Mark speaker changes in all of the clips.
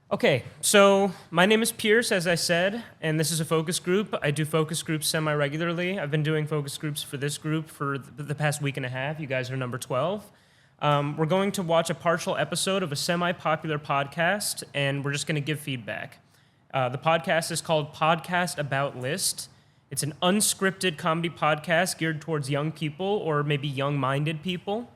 Speaker 1: Okay, so my name is Pierce, as I said, and this is a focus group. I do focus groups semi-regularly. I've been doing focus groups for this group for the past week and a half. You guys are number 12. We're going to watch a partial episode of a semi-popular podcast, and we're just going to give feedback. The podcast is called Podcast About List. It's an unscripted comedy podcast geared towards young people or maybe young-minded people.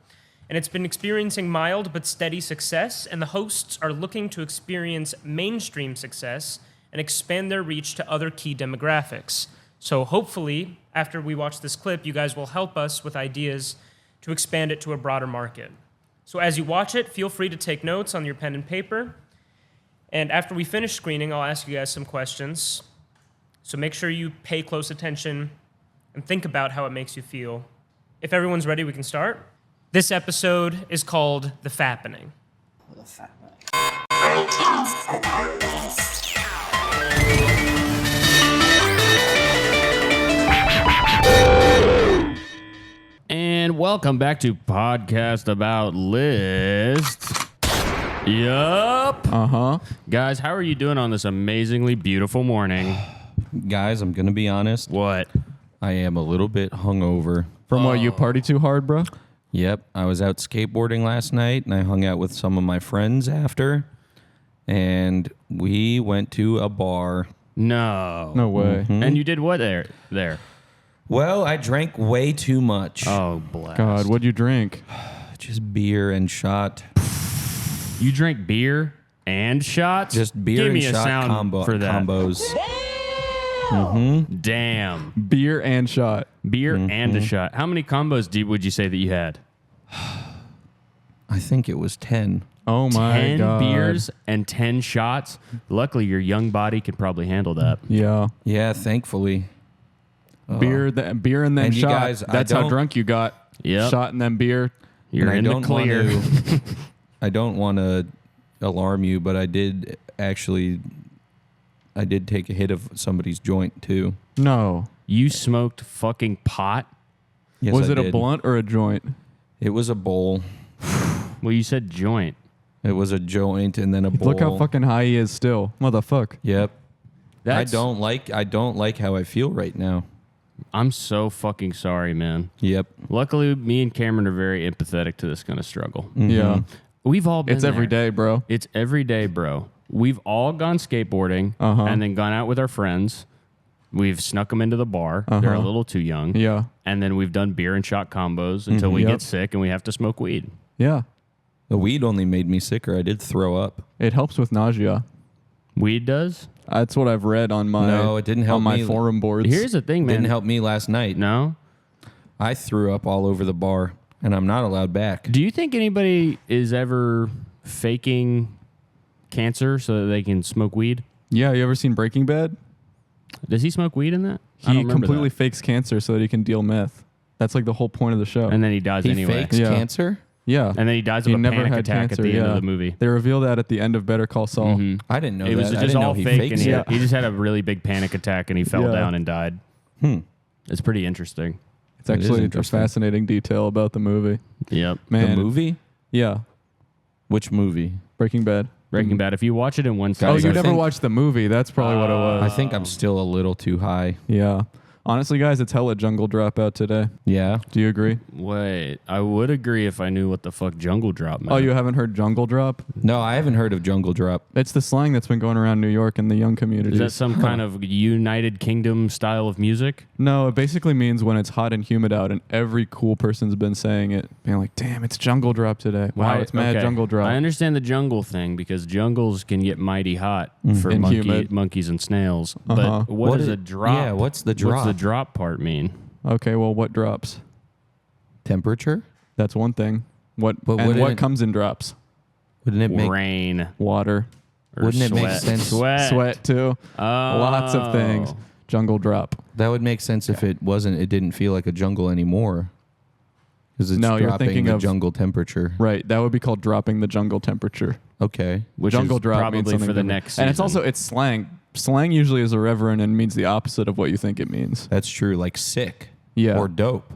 Speaker 1: And it's been experiencing mild but steady success, and the hosts are looking to experience mainstream success and expand their reach to other key demographics. So hopefully, after we watch this clip, you guys will help us with ideas to expand it to a broader market. So as you watch it, feel free to take notes on your pen and paper. And after we finish screening, I'll ask you guys some questions. So make sure you pay close attention and think about how it makes you feel. If everyone's ready, we can start. This episode is called The Fappening.
Speaker 2: The Fappening.
Speaker 3: And welcome back to Podcast About List. Yup. Guys, how are you doing on this amazingly beautiful morning?
Speaker 2: Guys, I'm going to be honest.
Speaker 3: What?
Speaker 2: I am a little bit hungover.
Speaker 4: From what, you party too hard, bro?
Speaker 2: Yep. I was out skateboarding last night, and I hung out with some of my friends after. And we went to a bar.
Speaker 3: No.
Speaker 4: No way.
Speaker 3: And you did what there?
Speaker 2: Well, I drank way too much.
Speaker 3: Oh, blast.
Speaker 4: God, what'd you drink?
Speaker 2: Just beer and shot.
Speaker 3: You drank beer and shots?
Speaker 2: Just beer
Speaker 3: Give
Speaker 2: and
Speaker 3: me a
Speaker 2: shot
Speaker 3: sound for that.
Speaker 2: combos.
Speaker 3: Damn.
Speaker 4: Beer and shot.
Speaker 3: Beer and a shot. How many combos would you say that you had?
Speaker 2: I think it was 10.
Speaker 4: Oh my
Speaker 3: 10
Speaker 4: God.
Speaker 3: beers and 10 shots? Luckily, your young body could probably handle that.
Speaker 4: Yeah.
Speaker 2: Yeah, thankfully.
Speaker 4: Beer and then
Speaker 2: And you
Speaker 4: shot.
Speaker 2: guys, I
Speaker 4: That's how
Speaker 2: don't-
Speaker 4: drunk you got.
Speaker 3: Yep.
Speaker 4: Shot and then beer.
Speaker 3: You're
Speaker 2: And
Speaker 3: in the clear.
Speaker 2: I don't want to alarm you, but I did take a hit of somebody's joint too.
Speaker 4: No.
Speaker 3: You smoked fucking pot?
Speaker 2: Yes,
Speaker 4: Was
Speaker 2: I
Speaker 4: it a
Speaker 2: did.
Speaker 4: blunt or a joint?
Speaker 2: It was a bowl.
Speaker 3: Well, you said joint.
Speaker 2: It was a joint and then a bowl.
Speaker 4: Look how fucking high he is still. Motherfuck.
Speaker 2: Yep.
Speaker 3: That's,
Speaker 2: I don't like how I feel right now.
Speaker 3: I'm so fucking sorry, man.
Speaker 2: Yep.
Speaker 3: Luckily, me and Cameron are very empathetic to this kind of struggle.
Speaker 4: Yeah.
Speaker 3: We've all been
Speaker 4: It's every
Speaker 3: there.
Speaker 4: day, bro.
Speaker 3: It's every day, bro. We've all gone skateboarding and then gone out with our friends. We've snuck them into the bar. They're a little too young.
Speaker 4: Yeah.
Speaker 3: And then we've done beer and shot combos until we
Speaker 4: Yep.
Speaker 3: get sick and we have to smoke weed.
Speaker 4: Yeah.
Speaker 2: The weed only made me sicker. I did throw up.
Speaker 4: It helps with nausea.
Speaker 3: Weed does?
Speaker 4: That's what I've read on my
Speaker 2: No, it didn't help
Speaker 4: on my
Speaker 2: me.
Speaker 4: forum boards.
Speaker 3: Here's the thing, man.
Speaker 2: Didn't help me last night.
Speaker 3: No?
Speaker 2: I threw up all over the bar, and I'm not allowed back.
Speaker 3: Do you think anybody is ever faking cancer so that they can smoke weed?
Speaker 4: Yeah, you ever seen Breaking Bad?
Speaker 3: Does he smoke weed in that? I
Speaker 4: He
Speaker 3: don't remember
Speaker 4: completely
Speaker 3: that.
Speaker 4: fakes cancer so that he can deal meth. That's like the whole point of the show.
Speaker 3: And then he dies
Speaker 2: He
Speaker 3: anyway.
Speaker 2: fakes
Speaker 4: Yeah.
Speaker 2: cancer?
Speaker 4: yeah.
Speaker 3: And then he dies
Speaker 4: He
Speaker 3: of a
Speaker 4: never
Speaker 3: panic
Speaker 4: had
Speaker 3: attack
Speaker 4: cancer,
Speaker 3: at the end
Speaker 4: yeah.
Speaker 3: of the movie.
Speaker 4: They reveal that at the end of Better Call Saul.
Speaker 2: I didn't know
Speaker 3: It was
Speaker 2: that. I
Speaker 3: just
Speaker 2: didn't
Speaker 3: all
Speaker 2: know he
Speaker 3: fake,
Speaker 2: fakes
Speaker 3: and
Speaker 2: it.
Speaker 3: he just had a really big panic attack, and he fell
Speaker 4: Yeah.
Speaker 3: down and died. It's pretty interesting.
Speaker 4: It's
Speaker 2: It is
Speaker 4: actually a
Speaker 2: interesting.
Speaker 4: fascinating detail about the movie.
Speaker 3: Yep.
Speaker 4: Man,
Speaker 2: The movie?
Speaker 4: Yeah,
Speaker 2: Which movie?
Speaker 4: Breaking Bad.
Speaker 3: Breaking Bad. If you watch it in one
Speaker 4: Oh,
Speaker 2: Guys,
Speaker 3: sitting,
Speaker 4: you
Speaker 2: I
Speaker 4: never
Speaker 2: think-
Speaker 4: watched the movie. That's probably what it was.
Speaker 2: I think I'm still a little too high.
Speaker 4: Yeah. Honestly, guys, it's hella Jungle Dropout today.
Speaker 2: Yeah.
Speaker 4: Do you agree?
Speaker 3: wait, I would agree if I knew what the fuck Jungle Drop meant.
Speaker 4: Oh, you haven't heard Jungle Drop?
Speaker 2: No, I haven't heard of Jungle Drop.
Speaker 4: It's the slang that's been going around New York in the young community.
Speaker 3: Is that some kind of United Kingdom style of music?
Speaker 4: No, it basically means when it's hot and humid out, and every cool person's been saying it, being like, "Damn, it's Jungle Drop today! Wow, it's mad
Speaker 3: okay.
Speaker 4: Jungle Drop."
Speaker 3: I understand the jungle thing because jungles can get mighty hot for
Speaker 4: And humid.
Speaker 3: monkeys and snails.
Speaker 4: Uh-huh.
Speaker 3: But what
Speaker 2: What
Speaker 3: is
Speaker 2: i-
Speaker 3: a drop?
Speaker 2: yeah, what's the drop?
Speaker 3: What's the drop part mean?
Speaker 4: Okay, well, what drops?
Speaker 2: Temperature?
Speaker 4: That's one thing. What
Speaker 2: But
Speaker 4: and
Speaker 2: wouldn't
Speaker 4: what
Speaker 2: it-
Speaker 4: comes in drops?
Speaker 2: Wouldn't it make
Speaker 3: Rain.
Speaker 4: Water,
Speaker 3: Or
Speaker 2: Wouldn't it make
Speaker 3: sweat.
Speaker 2: sense-
Speaker 4: sweat too. Lots of things.
Speaker 3: Oh.
Speaker 4: Jungle Drop.
Speaker 2: that would make sense if it didn't feel like a jungle anymore? Because it's
Speaker 4: No, you're
Speaker 2: dropping
Speaker 4: thinking
Speaker 2: the
Speaker 4: of-
Speaker 2: jungle temperature.
Speaker 4: Right, that would be called dropping the jungle temperature.
Speaker 2: Okay.
Speaker 3: Which
Speaker 4: Jungle
Speaker 3: is
Speaker 4: Drop
Speaker 3: probably
Speaker 4: means something
Speaker 3: for the
Speaker 4: different.
Speaker 3: next season.
Speaker 4: And it's also it's slang. Slang usually is irreverent and means the opposite of what you think it means.
Speaker 2: That's true. Like sick.
Speaker 4: Yeah.
Speaker 2: Or dope.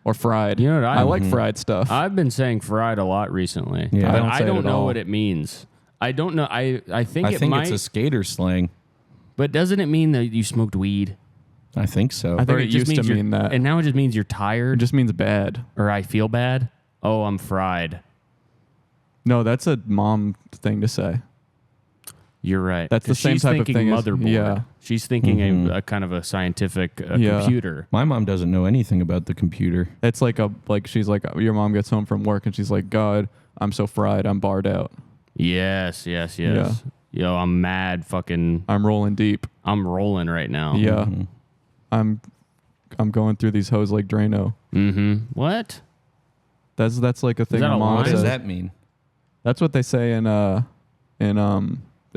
Speaker 4: Or fried.
Speaker 3: You know what
Speaker 4: I like fried stuff.
Speaker 3: I've been saying fried a lot recently.
Speaker 2: Yeah.
Speaker 3: But
Speaker 4: I don't
Speaker 3: I
Speaker 4: say it
Speaker 3: don't
Speaker 4: at
Speaker 3: know
Speaker 4: all.
Speaker 3: what it means. I don't know. I think
Speaker 2: I
Speaker 3: it
Speaker 2: think
Speaker 3: might,
Speaker 2: it's a skater slang.
Speaker 3: but doesn't it mean that you smoked weed?
Speaker 2: I think so.
Speaker 4: I think
Speaker 3: Or
Speaker 4: it
Speaker 3: just
Speaker 4: used to
Speaker 3: means you're-
Speaker 4: mean that.
Speaker 3: and now it just means you're
Speaker 4: It
Speaker 3: tired,
Speaker 4: just means bad.
Speaker 3: or I feel bad. Oh, I'm fried.
Speaker 4: No, that's a mom thing to say.
Speaker 3: You're right.
Speaker 4: That's the
Speaker 3: 'Cause
Speaker 4: same
Speaker 3: she's
Speaker 4: type of
Speaker 3: thinking
Speaker 4: thing as-
Speaker 3: motherboard.
Speaker 4: yeah.
Speaker 3: She's thinking a kind of a scientific
Speaker 4: Yeah.
Speaker 3: computer.
Speaker 2: My mom doesn't know anything about the computer.
Speaker 4: It's like she's like your mom gets home from work and she's like, God, I'm so fried, I'm barred out.
Speaker 3: Yes. Yo, I'm mad. Fucking,
Speaker 4: I'm rolling deep.
Speaker 3: I'm rolling right now.
Speaker 4: Yeah. I'm going through these hoes like Drano.
Speaker 3: What?
Speaker 4: That's like a thing
Speaker 3: that
Speaker 4: my
Speaker 3: a
Speaker 4: mom
Speaker 3: line?
Speaker 2: What does
Speaker 4: says.
Speaker 2: that mean?
Speaker 4: That's what they say in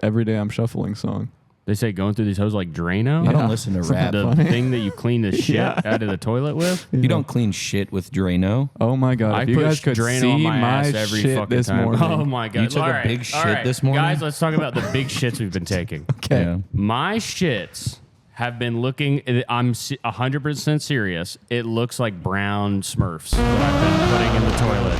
Speaker 4: Every Day I'm Shuffling song.
Speaker 3: They say going through these hoes like Drano.
Speaker 2: I
Speaker 4: Yeah.
Speaker 2: don't listen to
Speaker 4: Isn't
Speaker 2: rap.
Speaker 4: that
Speaker 3: The
Speaker 4: funny?
Speaker 3: thing that you clean the shit
Speaker 4: Yeah.
Speaker 3: out of the toilet with.
Speaker 2: You don't clean shit with Drano.
Speaker 4: Oh my God.
Speaker 3: I
Speaker 4: If you guys
Speaker 3: push
Speaker 4: could
Speaker 3: Drano
Speaker 4: see
Speaker 3: on my
Speaker 4: my
Speaker 3: ass every
Speaker 4: shit
Speaker 3: fucking
Speaker 4: this
Speaker 3: time.
Speaker 4: morning.
Speaker 3: Oh my god!
Speaker 2: You took a big shit this morning?
Speaker 3: guys. Let's talk about the big shits we've been taking.
Speaker 4: Okay.
Speaker 2: Yeah.
Speaker 3: My shits have been looking. I'm 100% serious. It looks like brown Smurfs that I've been putting in the toilet.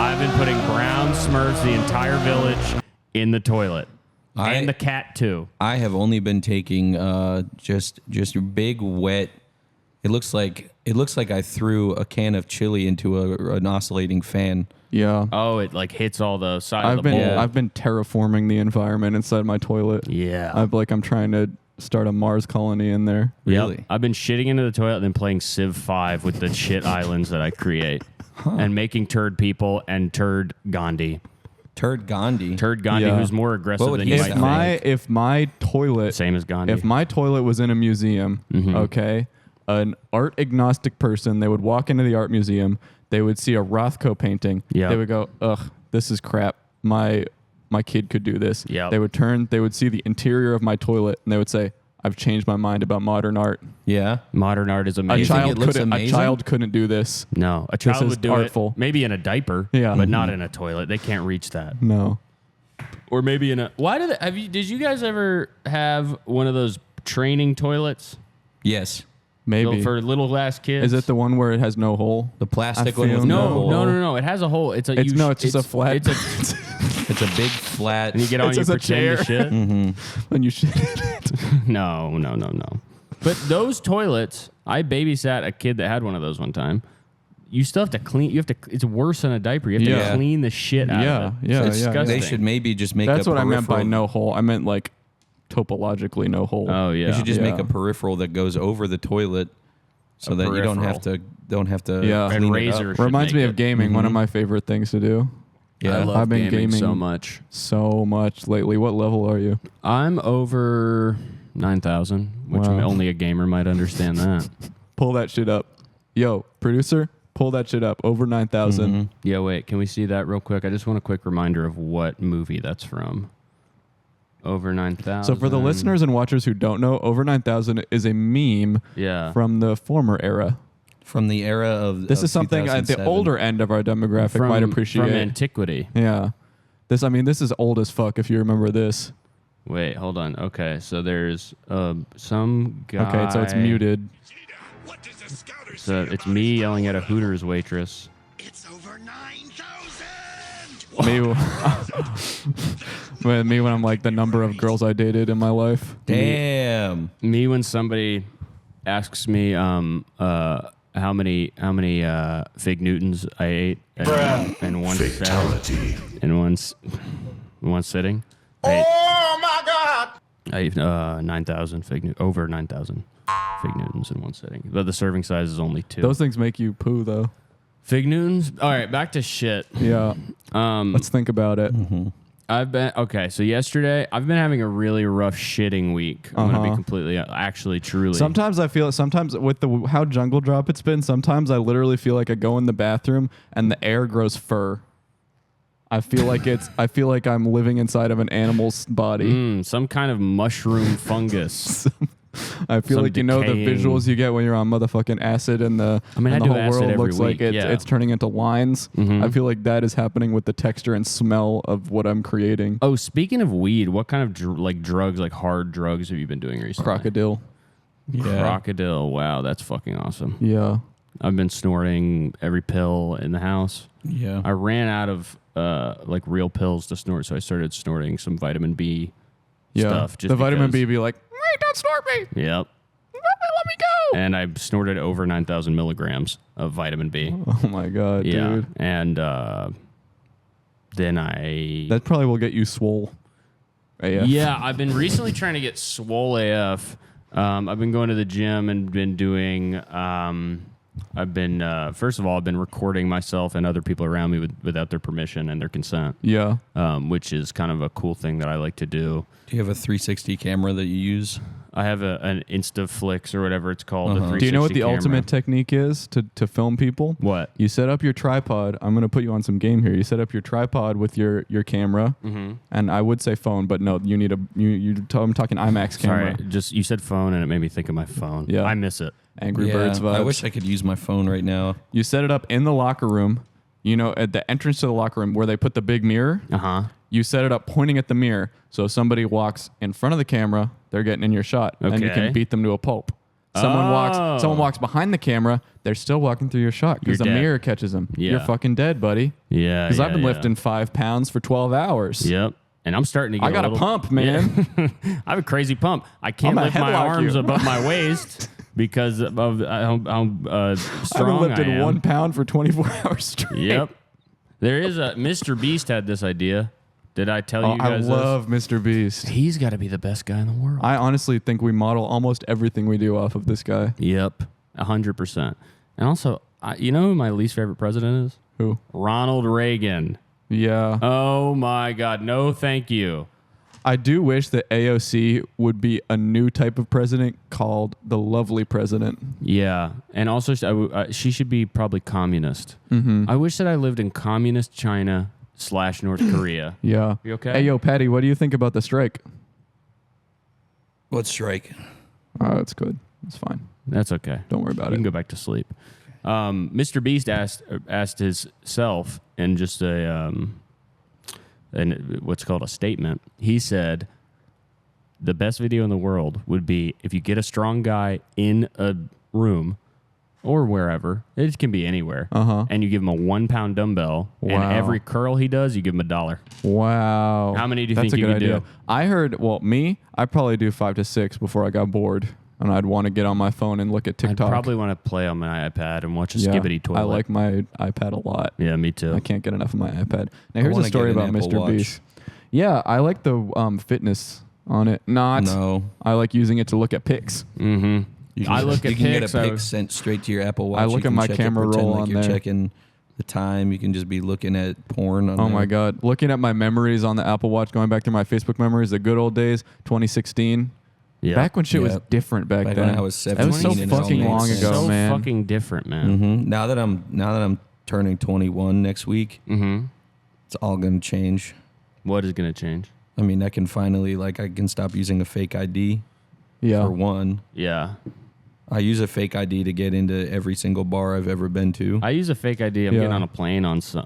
Speaker 3: I've been putting brown Smurfs, the entire village, in the toilet, and the cat too.
Speaker 2: I have only been taking just big wet. It looks like I threw a can of chili into an oscillating fan.
Speaker 4: Yeah.
Speaker 3: Oh, it like hits all the side of the bowl.
Speaker 4: I've been terraforming the environment inside my toilet.
Speaker 3: Yeah.
Speaker 4: I'm trying to start a Mars colony in there.
Speaker 2: Really?
Speaker 3: Yep. I've been shitting into the toilet and then playing Civ 5 with the shit islands that I create. And making turd people and turd Gandhi.
Speaker 2: Turd Gandhi.
Speaker 3: Turd Gandhi,
Speaker 4: Yeah.
Speaker 3: who's more aggressive
Speaker 2: What would
Speaker 3: than
Speaker 2: he
Speaker 3: you
Speaker 2: say?
Speaker 3: might think.
Speaker 4: If my toilet
Speaker 3: Same as Gandhi.
Speaker 4: if my toilet was in a museum, okay, an art agnostic person, they would walk into the art museum, they would see a Rothko painting,
Speaker 3: Yeah.
Speaker 4: they would go, ugh, this is crap. My kid could do this.
Speaker 3: Yep.
Speaker 4: They would see the interior of my toilet and they would say, I've changed my mind about modern art.
Speaker 2: Yeah.
Speaker 3: Modern art is
Speaker 4: A
Speaker 3: amazing.
Speaker 2: it looks
Speaker 4: a
Speaker 2: amazing?
Speaker 4: child couldn't do this.
Speaker 3: No, a child
Speaker 4: is
Speaker 3: would do
Speaker 4: artful.
Speaker 3: it maybe in a diaper,
Speaker 4: Yeah.
Speaker 3: but not in a toilet. They can't reach that.
Speaker 4: No.
Speaker 3: Or maybe in a. Why did you guys ever have one of those training toilets
Speaker 2: Yes.
Speaker 4: Maybe.
Speaker 3: for little ass kids?
Speaker 4: Is it the one where it has no hole?
Speaker 2: The plastic
Speaker 4: I
Speaker 2: one with
Speaker 4: feel
Speaker 2: no
Speaker 3: No,
Speaker 2: hole.
Speaker 3: no. It has a hole. It's
Speaker 4: It's just a flat.
Speaker 3: It's a,
Speaker 2: It's a big flat.
Speaker 3: and you get on,
Speaker 4: It's
Speaker 3: you
Speaker 4: just a
Speaker 3: pretend to
Speaker 4: chair.
Speaker 3: shit.
Speaker 4: When you shit in it.
Speaker 3: No. But those toilets, I babysat a kid that had one of those one time. You still have to clean. You have to. It's worse than a diaper. You have
Speaker 4: Yeah.
Speaker 3: to clean the shit out
Speaker 4: Yeah,
Speaker 3: of it.
Speaker 4: yeah,
Speaker 3: It's
Speaker 4: yeah.
Speaker 3: disgusting.
Speaker 2: They should maybe just make
Speaker 4: That's
Speaker 2: a
Speaker 4: what I meant by
Speaker 2: peripheral-
Speaker 4: no hole. I meant like topologically no hole.
Speaker 3: Oh yeah.
Speaker 2: They should just make
Speaker 4: Yeah.
Speaker 2: a peripheral that goes over the toilet so
Speaker 3: A
Speaker 2: that you don't have
Speaker 3: peripheral.
Speaker 2: to
Speaker 4: Yeah.
Speaker 2: clean
Speaker 3: And
Speaker 2: it up.
Speaker 3: razor.
Speaker 4: Reminds
Speaker 3: should
Speaker 4: me
Speaker 3: make
Speaker 4: of
Speaker 3: it.
Speaker 4: gaming. One of my favorite things to do.
Speaker 2: Yeah.
Speaker 3: I love
Speaker 4: I've been
Speaker 3: gaming so
Speaker 4: gaming.
Speaker 3: much.
Speaker 4: So much lately. What level are you?
Speaker 3: I'm over 9,000, which
Speaker 4: Wow.
Speaker 3: only a gamer might understand that.
Speaker 4: Pull that shit up. Yo, producer, pull that shit up. Over 9,000.
Speaker 3: Yeah, wait, can we see that real quick? I just want a quick reminder of what movie that's from. Over 9,000.
Speaker 4: So for the listeners and watchers who don't know, Over 9,000 is a meme
Speaker 3: yeah,
Speaker 4: from the former era.
Speaker 2: From the era of
Speaker 4: This
Speaker 2: of
Speaker 4: is something at the
Speaker 2: 2007.
Speaker 4: older end of our demographic might appreciate.
Speaker 3: from antiquity.
Speaker 4: Yeah. This is old as fuck if you remember this.
Speaker 3: Wait, hold on. Okay, so there's some guy.
Speaker 4: Okay, so it's muted.
Speaker 5: What does the scouter
Speaker 3: So
Speaker 5: say
Speaker 3: it's
Speaker 5: about
Speaker 3: me
Speaker 5: it?
Speaker 3: yelling at a Hooters waitress.
Speaker 5: It's over 9,000.
Speaker 4: Me when I'm like the number of girls I dated in my life.
Speaker 2: Damn.
Speaker 3: Me when somebody asks me how many fig Newtons I ate in one
Speaker 5: Fatality.
Speaker 3: in one sitting. Oh my god! I ate 9,000 over 9,000 fig Newtons in one sitting. But the serving size is only 2.
Speaker 4: Those things make you poo though.
Speaker 3: fig Newtons. All right, back to shit.
Speaker 4: Yeah. Let's think about it.
Speaker 3: So yesterday I've been having a really rough shitting week. I'm gonna be
Speaker 4: Uh-huh.
Speaker 3: completely, actually, truly.
Speaker 4: Sometimes I feel sometimes with how Jungle Drop it's been, sometimes I literally feel like I go in the bathroom and the air grows fur. I feel like I'm living inside of an animal's body.
Speaker 3: Some kind of mushroom fungus.
Speaker 4: I feel
Speaker 3: some
Speaker 4: like the
Speaker 3: decaying-
Speaker 4: visuals you get when you're on motherfucking acid and the
Speaker 3: I mean, I
Speaker 4: and the
Speaker 3: do
Speaker 4: whole
Speaker 3: acid
Speaker 4: world
Speaker 3: every
Speaker 4: looks like
Speaker 3: week, yeah.
Speaker 4: it's turning into lines.
Speaker 3: Mhm.
Speaker 4: I feel like that is happening with the texture and smell of what I'm creating.
Speaker 3: Oh, speaking of weed, what kind of drugs, like hard drugs, have you been doing recently?
Speaker 4: Crocodile.
Speaker 3: Crocodile. Wow, that's fucking awesome.
Speaker 4: Yeah.
Speaker 3: I've been snorting every pill in the house.
Speaker 2: Yeah.
Speaker 3: I ran out of like real pills to snort. So I started snorting some vitamin B
Speaker 4: Yeah.
Speaker 3: stuff. Just
Speaker 4: the vitamin
Speaker 3: because-
Speaker 4: B be like, wait, don't snort me.
Speaker 3: Yep.
Speaker 4: Let me go.
Speaker 3: And I snorted over 9,000 milligrams of vitamin B.
Speaker 4: Oh my god,
Speaker 3: Yeah.
Speaker 4: dude.
Speaker 3: And then I.
Speaker 4: That probably will get you swole. AF.
Speaker 3: Yeah, I've been recently trying to get swole AF. I've been going to the gym and been doing. First of all, I've been recording myself and other people around me without their permission and their consent,
Speaker 4: Yeah.
Speaker 3: which is kind of a cool thing that I like to do.
Speaker 2: Do you have a 360 camera that you use?
Speaker 3: I have an Instaflix or whatever it's called. A 360
Speaker 4: Do you know what the
Speaker 3: camera.
Speaker 4: ultimate technique is to film people?
Speaker 3: What?
Speaker 4: You set up your tripod. I'm going to put you on some game here. You set up your tripod with your camera, and I would say phone, but no, you need I'm talking IMAX camera.
Speaker 3: Sorry, just you said phone and it made me think of my phone.
Speaker 4: Yeah.
Speaker 3: I miss it.
Speaker 4: Angry Birds vibes.
Speaker 2: I wish I could use my phone right now.
Speaker 4: You set it up in the locker room. You know, at the entrance to the locker room where they put the big mirror.
Speaker 3: Uh huh.
Speaker 4: You set it up pointing at the mirror, so if somebody walks in front of the camera, they're getting in your shot, and you
Speaker 3: Okay.
Speaker 4: can beat them to a pulp. Someone walks behind the camera, they're still walking through your shot because the
Speaker 3: You're dead.
Speaker 4: mirror catches them.
Speaker 3: Yeah.
Speaker 4: You're fucking dead, buddy.
Speaker 3: Yeah.
Speaker 4: Because I've been
Speaker 3: yeah.
Speaker 4: lifting 5 pounds for 12 hours.
Speaker 3: Yep. And I'm starting to get
Speaker 4: I got a
Speaker 3: little,
Speaker 4: pump, man.
Speaker 3: I have a crazy pump. I can't
Speaker 4: I'm
Speaker 3: lift
Speaker 4: gonna
Speaker 3: my
Speaker 4: headlock
Speaker 3: arms
Speaker 4: you.
Speaker 3: above my waist because of how
Speaker 4: I've
Speaker 3: strong
Speaker 4: lifted
Speaker 3: I am.
Speaker 4: 1 pound for 24 hours straight.
Speaker 3: Yep. There is a Mr. Beast had this idea. Did I tell you
Speaker 4: I
Speaker 3: guys
Speaker 4: love Mr. Beast.
Speaker 3: this? He's got to be the best guy in the world.
Speaker 4: I honestly think we model almost everything we do off of this guy.
Speaker 3: Yep. 100%. And also, you know who my least favorite president is?
Speaker 4: Who?
Speaker 3: Ronald Reagan.
Speaker 4: Yeah.
Speaker 3: Oh my God. No, thank you.
Speaker 4: I do wish that AOC would be a new type of president called the lovely president.
Speaker 3: Yeah, and also she should be probably communist. I wish that I lived in communist China / North Korea.
Speaker 4: Yeah.
Speaker 3: You okay?
Speaker 4: Hey, yo, Patty, what do you think about the strike?
Speaker 2: What strike?
Speaker 4: Oh, it's good. It's fine.
Speaker 3: That's okay.
Speaker 4: Don't worry about
Speaker 3: You
Speaker 4: it.
Speaker 3: can go back to sleep. Mr. Beast asked himself in just what's called a statement. He said, the best video in the world would be if you get a strong guy in a room or wherever, it can be anywhere, and you give him a 1 pound dumbbell,
Speaker 4: Wow.
Speaker 3: and every curl he does, you give him $1.
Speaker 4: Wow.
Speaker 3: How many do you
Speaker 4: That's
Speaker 3: think
Speaker 4: a
Speaker 3: you
Speaker 4: good
Speaker 3: could
Speaker 4: idea.
Speaker 3: do?
Speaker 4: I heard, I probably do 5 to 6 before I got bored. And I'd want to get on my phone and look at
Speaker 3: I'd
Speaker 4: TikTok.
Speaker 3: probably want to play on my iPad and watch a
Speaker 4: Yeah,
Speaker 3: skibbity toilet.
Speaker 4: I like my iPad a lot.
Speaker 3: Yeah, me too.
Speaker 4: I can't get enough of my iPad. Now, here's a
Speaker 2: wanna
Speaker 4: story
Speaker 2: get an
Speaker 4: about
Speaker 2: Apple
Speaker 4: Mr.
Speaker 2: Watch.
Speaker 4: Beast. Yeah, I like the fitness on it.
Speaker 2: No.
Speaker 4: I like using it to look at pics.
Speaker 3: Mm-hmm.
Speaker 2: You
Speaker 3: I look at
Speaker 2: you can
Speaker 3: pics,
Speaker 2: get a
Speaker 3: I-
Speaker 2: pic sent straight to your Apple Watch.
Speaker 4: I look
Speaker 2: You
Speaker 4: at
Speaker 2: can
Speaker 4: my
Speaker 2: check it,
Speaker 4: camera
Speaker 2: pretend
Speaker 4: roll
Speaker 2: like
Speaker 4: on
Speaker 2: you're
Speaker 4: there.
Speaker 2: checking the time. You can just be looking at porn on
Speaker 4: Oh
Speaker 2: there.
Speaker 4: my God. Looking at my memories on the Apple Watch, going back through my Facebook memories, the good old days, 2016.
Speaker 3: Yeah.
Speaker 4: Back when shit was
Speaker 2: Yeah.
Speaker 4: different back
Speaker 2: Back
Speaker 4: then.
Speaker 2: when I was
Speaker 4: That was so
Speaker 2: 17 and it all
Speaker 4: fucking
Speaker 2: made
Speaker 4: long
Speaker 2: sense.
Speaker 4: ago,
Speaker 3: so
Speaker 4: man.
Speaker 3: fucking different, man.
Speaker 2: Mhm. Now that I'm turning 21 next week,
Speaker 3: Mm-hmm.
Speaker 2: it's all gonna change.
Speaker 3: What is going to change?
Speaker 2: I mean, I can finally I can stop using a fake ID
Speaker 4: Yeah.
Speaker 2: for one.
Speaker 3: Yeah.
Speaker 2: I use a fake ID to get into every single bar I've ever been to.
Speaker 3: I use a fake ID. I'm
Speaker 4: Yeah.
Speaker 3: getting on a plane on
Speaker 2: Should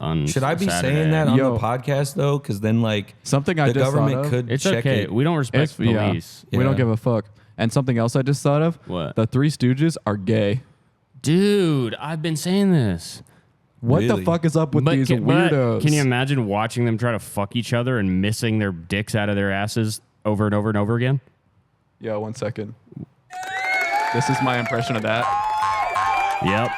Speaker 2: I be
Speaker 3: Saturday.
Speaker 2: saying that on
Speaker 4: Yo.
Speaker 2: the podcast though? Because then
Speaker 4: Something I
Speaker 2: the
Speaker 4: just
Speaker 2: government
Speaker 4: thought of.
Speaker 2: could
Speaker 3: It's
Speaker 2: check
Speaker 3: okay.
Speaker 2: it.
Speaker 3: We don't respect
Speaker 4: Yeah.
Speaker 3: police.
Speaker 4: We don't
Speaker 2: Yeah.
Speaker 4: give a fuck. And something else I just thought of.
Speaker 3: What?
Speaker 4: The Three Stooges are gay.
Speaker 3: Dude, I've been saying this.
Speaker 4: What the
Speaker 2: Really?
Speaker 4: fuck is up with these
Speaker 3: but
Speaker 4: weirdos?
Speaker 3: can you imagine watching them try to fuck each other and missing their dicks out of their asses over and over and over again?
Speaker 4: Yo, 1 second. This is my impression of that.
Speaker 3: Yep.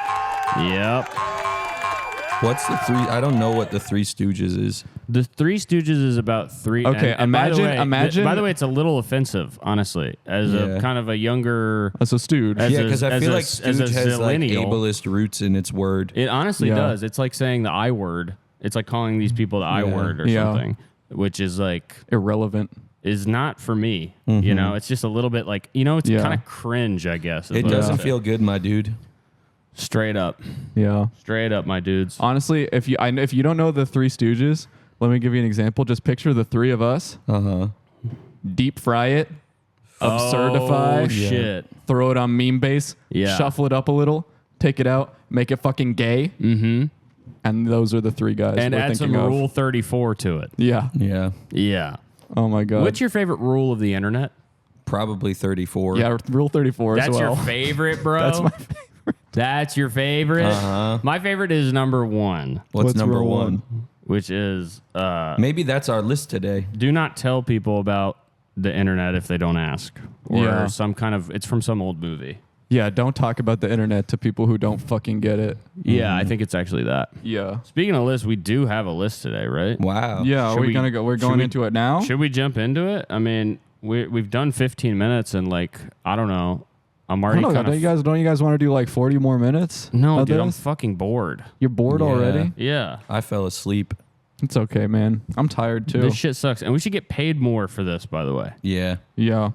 Speaker 2: What's the three? I don't know what the Three Stooges is.
Speaker 3: The Three Stooges is about three.
Speaker 4: Okay,
Speaker 3: and by the
Speaker 4: imagine-
Speaker 3: By the way, it's a little offensive, honestly, as
Speaker 2: Yeah.
Speaker 3: a kind of a younger.
Speaker 4: That's a stooge.
Speaker 3: As
Speaker 2: Yeah,
Speaker 3: a-
Speaker 2: because I
Speaker 3: as
Speaker 2: feel
Speaker 3: a-
Speaker 2: like
Speaker 3: as a
Speaker 2: Stooge has like
Speaker 3: zillennial.
Speaker 2: ableist roots in its word.
Speaker 3: It honestly
Speaker 4: Yeah.
Speaker 3: does. It's like saying the I word. It's like calling these people the I
Speaker 2: Yeah.
Speaker 3: word or
Speaker 4: Yeah.
Speaker 3: something, which is like
Speaker 4: Irrelevant.
Speaker 3: is not for me. You know, it's just a little bit like it's
Speaker 4: Yeah.
Speaker 3: kind of cringe, I guess. is
Speaker 2: It
Speaker 3: what I
Speaker 2: doesn't
Speaker 3: would say.
Speaker 2: feel good, my dude.
Speaker 3: straight up,
Speaker 4: Yeah.
Speaker 3: my dudes.
Speaker 4: Honestly, if you don't know the Three Stooges, let me give you an example. Just picture the three of us,
Speaker 2: Uh huh.
Speaker 4: deep fry it, absurdify,
Speaker 3: Oh shit.
Speaker 4: throw it on meme base,
Speaker 3: Yeah.
Speaker 4: shuffle it up a little, take it out, make it fucking gay,
Speaker 3: Mm-hmm.
Speaker 4: and those are the three guys
Speaker 3: And
Speaker 4: we're
Speaker 3: add some
Speaker 4: thinking of.
Speaker 3: Rule 34 to it.
Speaker 4: Yeah.
Speaker 2: Yeah.
Speaker 3: Yeah.
Speaker 4: Oh my god.
Speaker 3: What's your favorite rule of the internet?
Speaker 2: Probably 34.
Speaker 4: Yeah, Rule 34
Speaker 3: That's
Speaker 4: as well.
Speaker 3: your favorite, bro.
Speaker 4: That's my favorite.
Speaker 3: That's your favorite.
Speaker 2: Uh-huh.
Speaker 3: My favorite is number 1.
Speaker 2: What's number
Speaker 4: rule
Speaker 2: one?
Speaker 3: which is
Speaker 2: Maybe that's our list today.
Speaker 3: do not tell people about the internet if they don't ask, or
Speaker 4: Yeah.
Speaker 3: some kind of it's from some old movie.
Speaker 4: Yeah, don't talk about the internet to people who don't fucking get it.
Speaker 3: Yeah, I think it's actually that.
Speaker 4: Yeah.
Speaker 3: Speaking of lists, we do have a list today, right?
Speaker 2: Wow.
Speaker 4: Yeah,
Speaker 3: Should
Speaker 4: are we
Speaker 3: we-
Speaker 4: gonna go? We're
Speaker 3: should
Speaker 4: going
Speaker 3: we-
Speaker 4: into it now.
Speaker 3: Should we jump into it? I mean, we've done 15 minutes, and like I don't know, I'm
Speaker 4: I
Speaker 3: already
Speaker 4: don't know.
Speaker 3: kind of
Speaker 4: Don't you guys want to do like 40 more minutes?
Speaker 3: no,
Speaker 4: of
Speaker 3: dude. I'm
Speaker 4: this?
Speaker 3: fucking bored.
Speaker 4: You're bored
Speaker 2: Yeah.
Speaker 4: already?
Speaker 3: Yeah,
Speaker 2: I fell asleep.
Speaker 4: It's okay, man. I'm tired too.
Speaker 3: this shit sucks, and we should get paid more for this. By the way,
Speaker 2: Yeah.
Speaker 4: Yeah.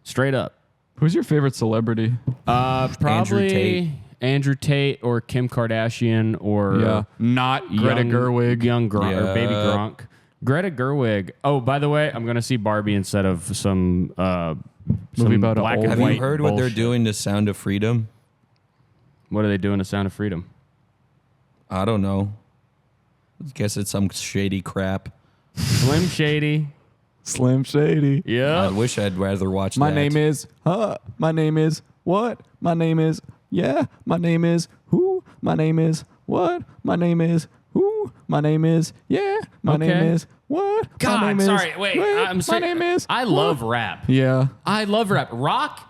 Speaker 3: straight up.
Speaker 4: Who's your favorite celebrity?
Speaker 3: Probably Andrew Tate or Kim Kardashian or
Speaker 4: Yeah. Not Greta Gerwig.
Speaker 3: young Gronk or baby
Speaker 2: Yeah.
Speaker 3: Gronk. Greta Gerwig. Oh, by the way, I'm gonna see Barbie instead of some
Speaker 4: Movie about an
Speaker 3: black
Speaker 4: old
Speaker 3: and
Speaker 2: Have
Speaker 3: white
Speaker 2: you heard what they're
Speaker 3: bullshit.
Speaker 2: doing to Sound of Freedom?
Speaker 3: What are they doing to Sound of Freedom?
Speaker 2: I don't know. Guess it's some shady crap.
Speaker 3: Slim Shady.
Speaker 4: Slim Shady.
Speaker 2: I
Speaker 3: Yeah.
Speaker 2: wish I'd rather watch
Speaker 4: My
Speaker 2: that.
Speaker 4: name is my name is what? My name is my name is who? My name is what? My name is who? My name is my name
Speaker 3: Okay.
Speaker 4: is what? My
Speaker 3: God,
Speaker 4: name is
Speaker 3: sorry. Wait, I'm
Speaker 4: my
Speaker 3: sorry.
Speaker 4: name is
Speaker 3: I love rap.
Speaker 4: Yeah.
Speaker 3: I love rap. Rock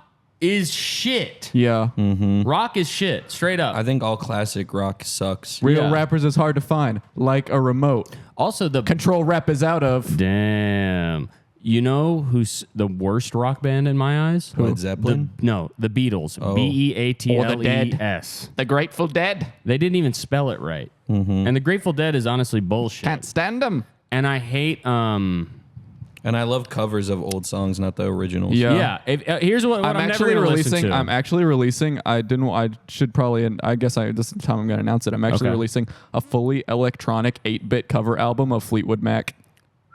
Speaker 3: is shit.
Speaker 4: Yeah.
Speaker 3: Rock is shit. Straight up.
Speaker 2: I think all classic rock sucks.
Speaker 4: Real
Speaker 3: Yeah.
Speaker 4: rappers is hard to find, like a remote.
Speaker 3: Also, the
Speaker 4: Control Rep is out of.
Speaker 3: damn. You know who's the worst rock band in my eyes?
Speaker 2: Led Zeppelin?
Speaker 3: The Beatles.
Speaker 2: Oh.
Speaker 3: Beatles.
Speaker 4: The Grateful Dead.
Speaker 3: They didn't even spell it right. And the Grateful Dead is honestly bullshit.
Speaker 4: Can't stand them.
Speaker 3: And I hate
Speaker 2: And I love covers of old songs, not the originals.
Speaker 3: yeah. Here's what
Speaker 4: I'm
Speaker 3: I'm
Speaker 4: actually
Speaker 3: never gonna
Speaker 4: releasing.
Speaker 3: listen to.
Speaker 4: I'm actually releasing. I didn't. I should probably. And I guess this is the time I'm going to announce it. I'm actually
Speaker 3: Okay.
Speaker 4: releasing a fully electronic 8-bit cover album of Fleetwood Mac.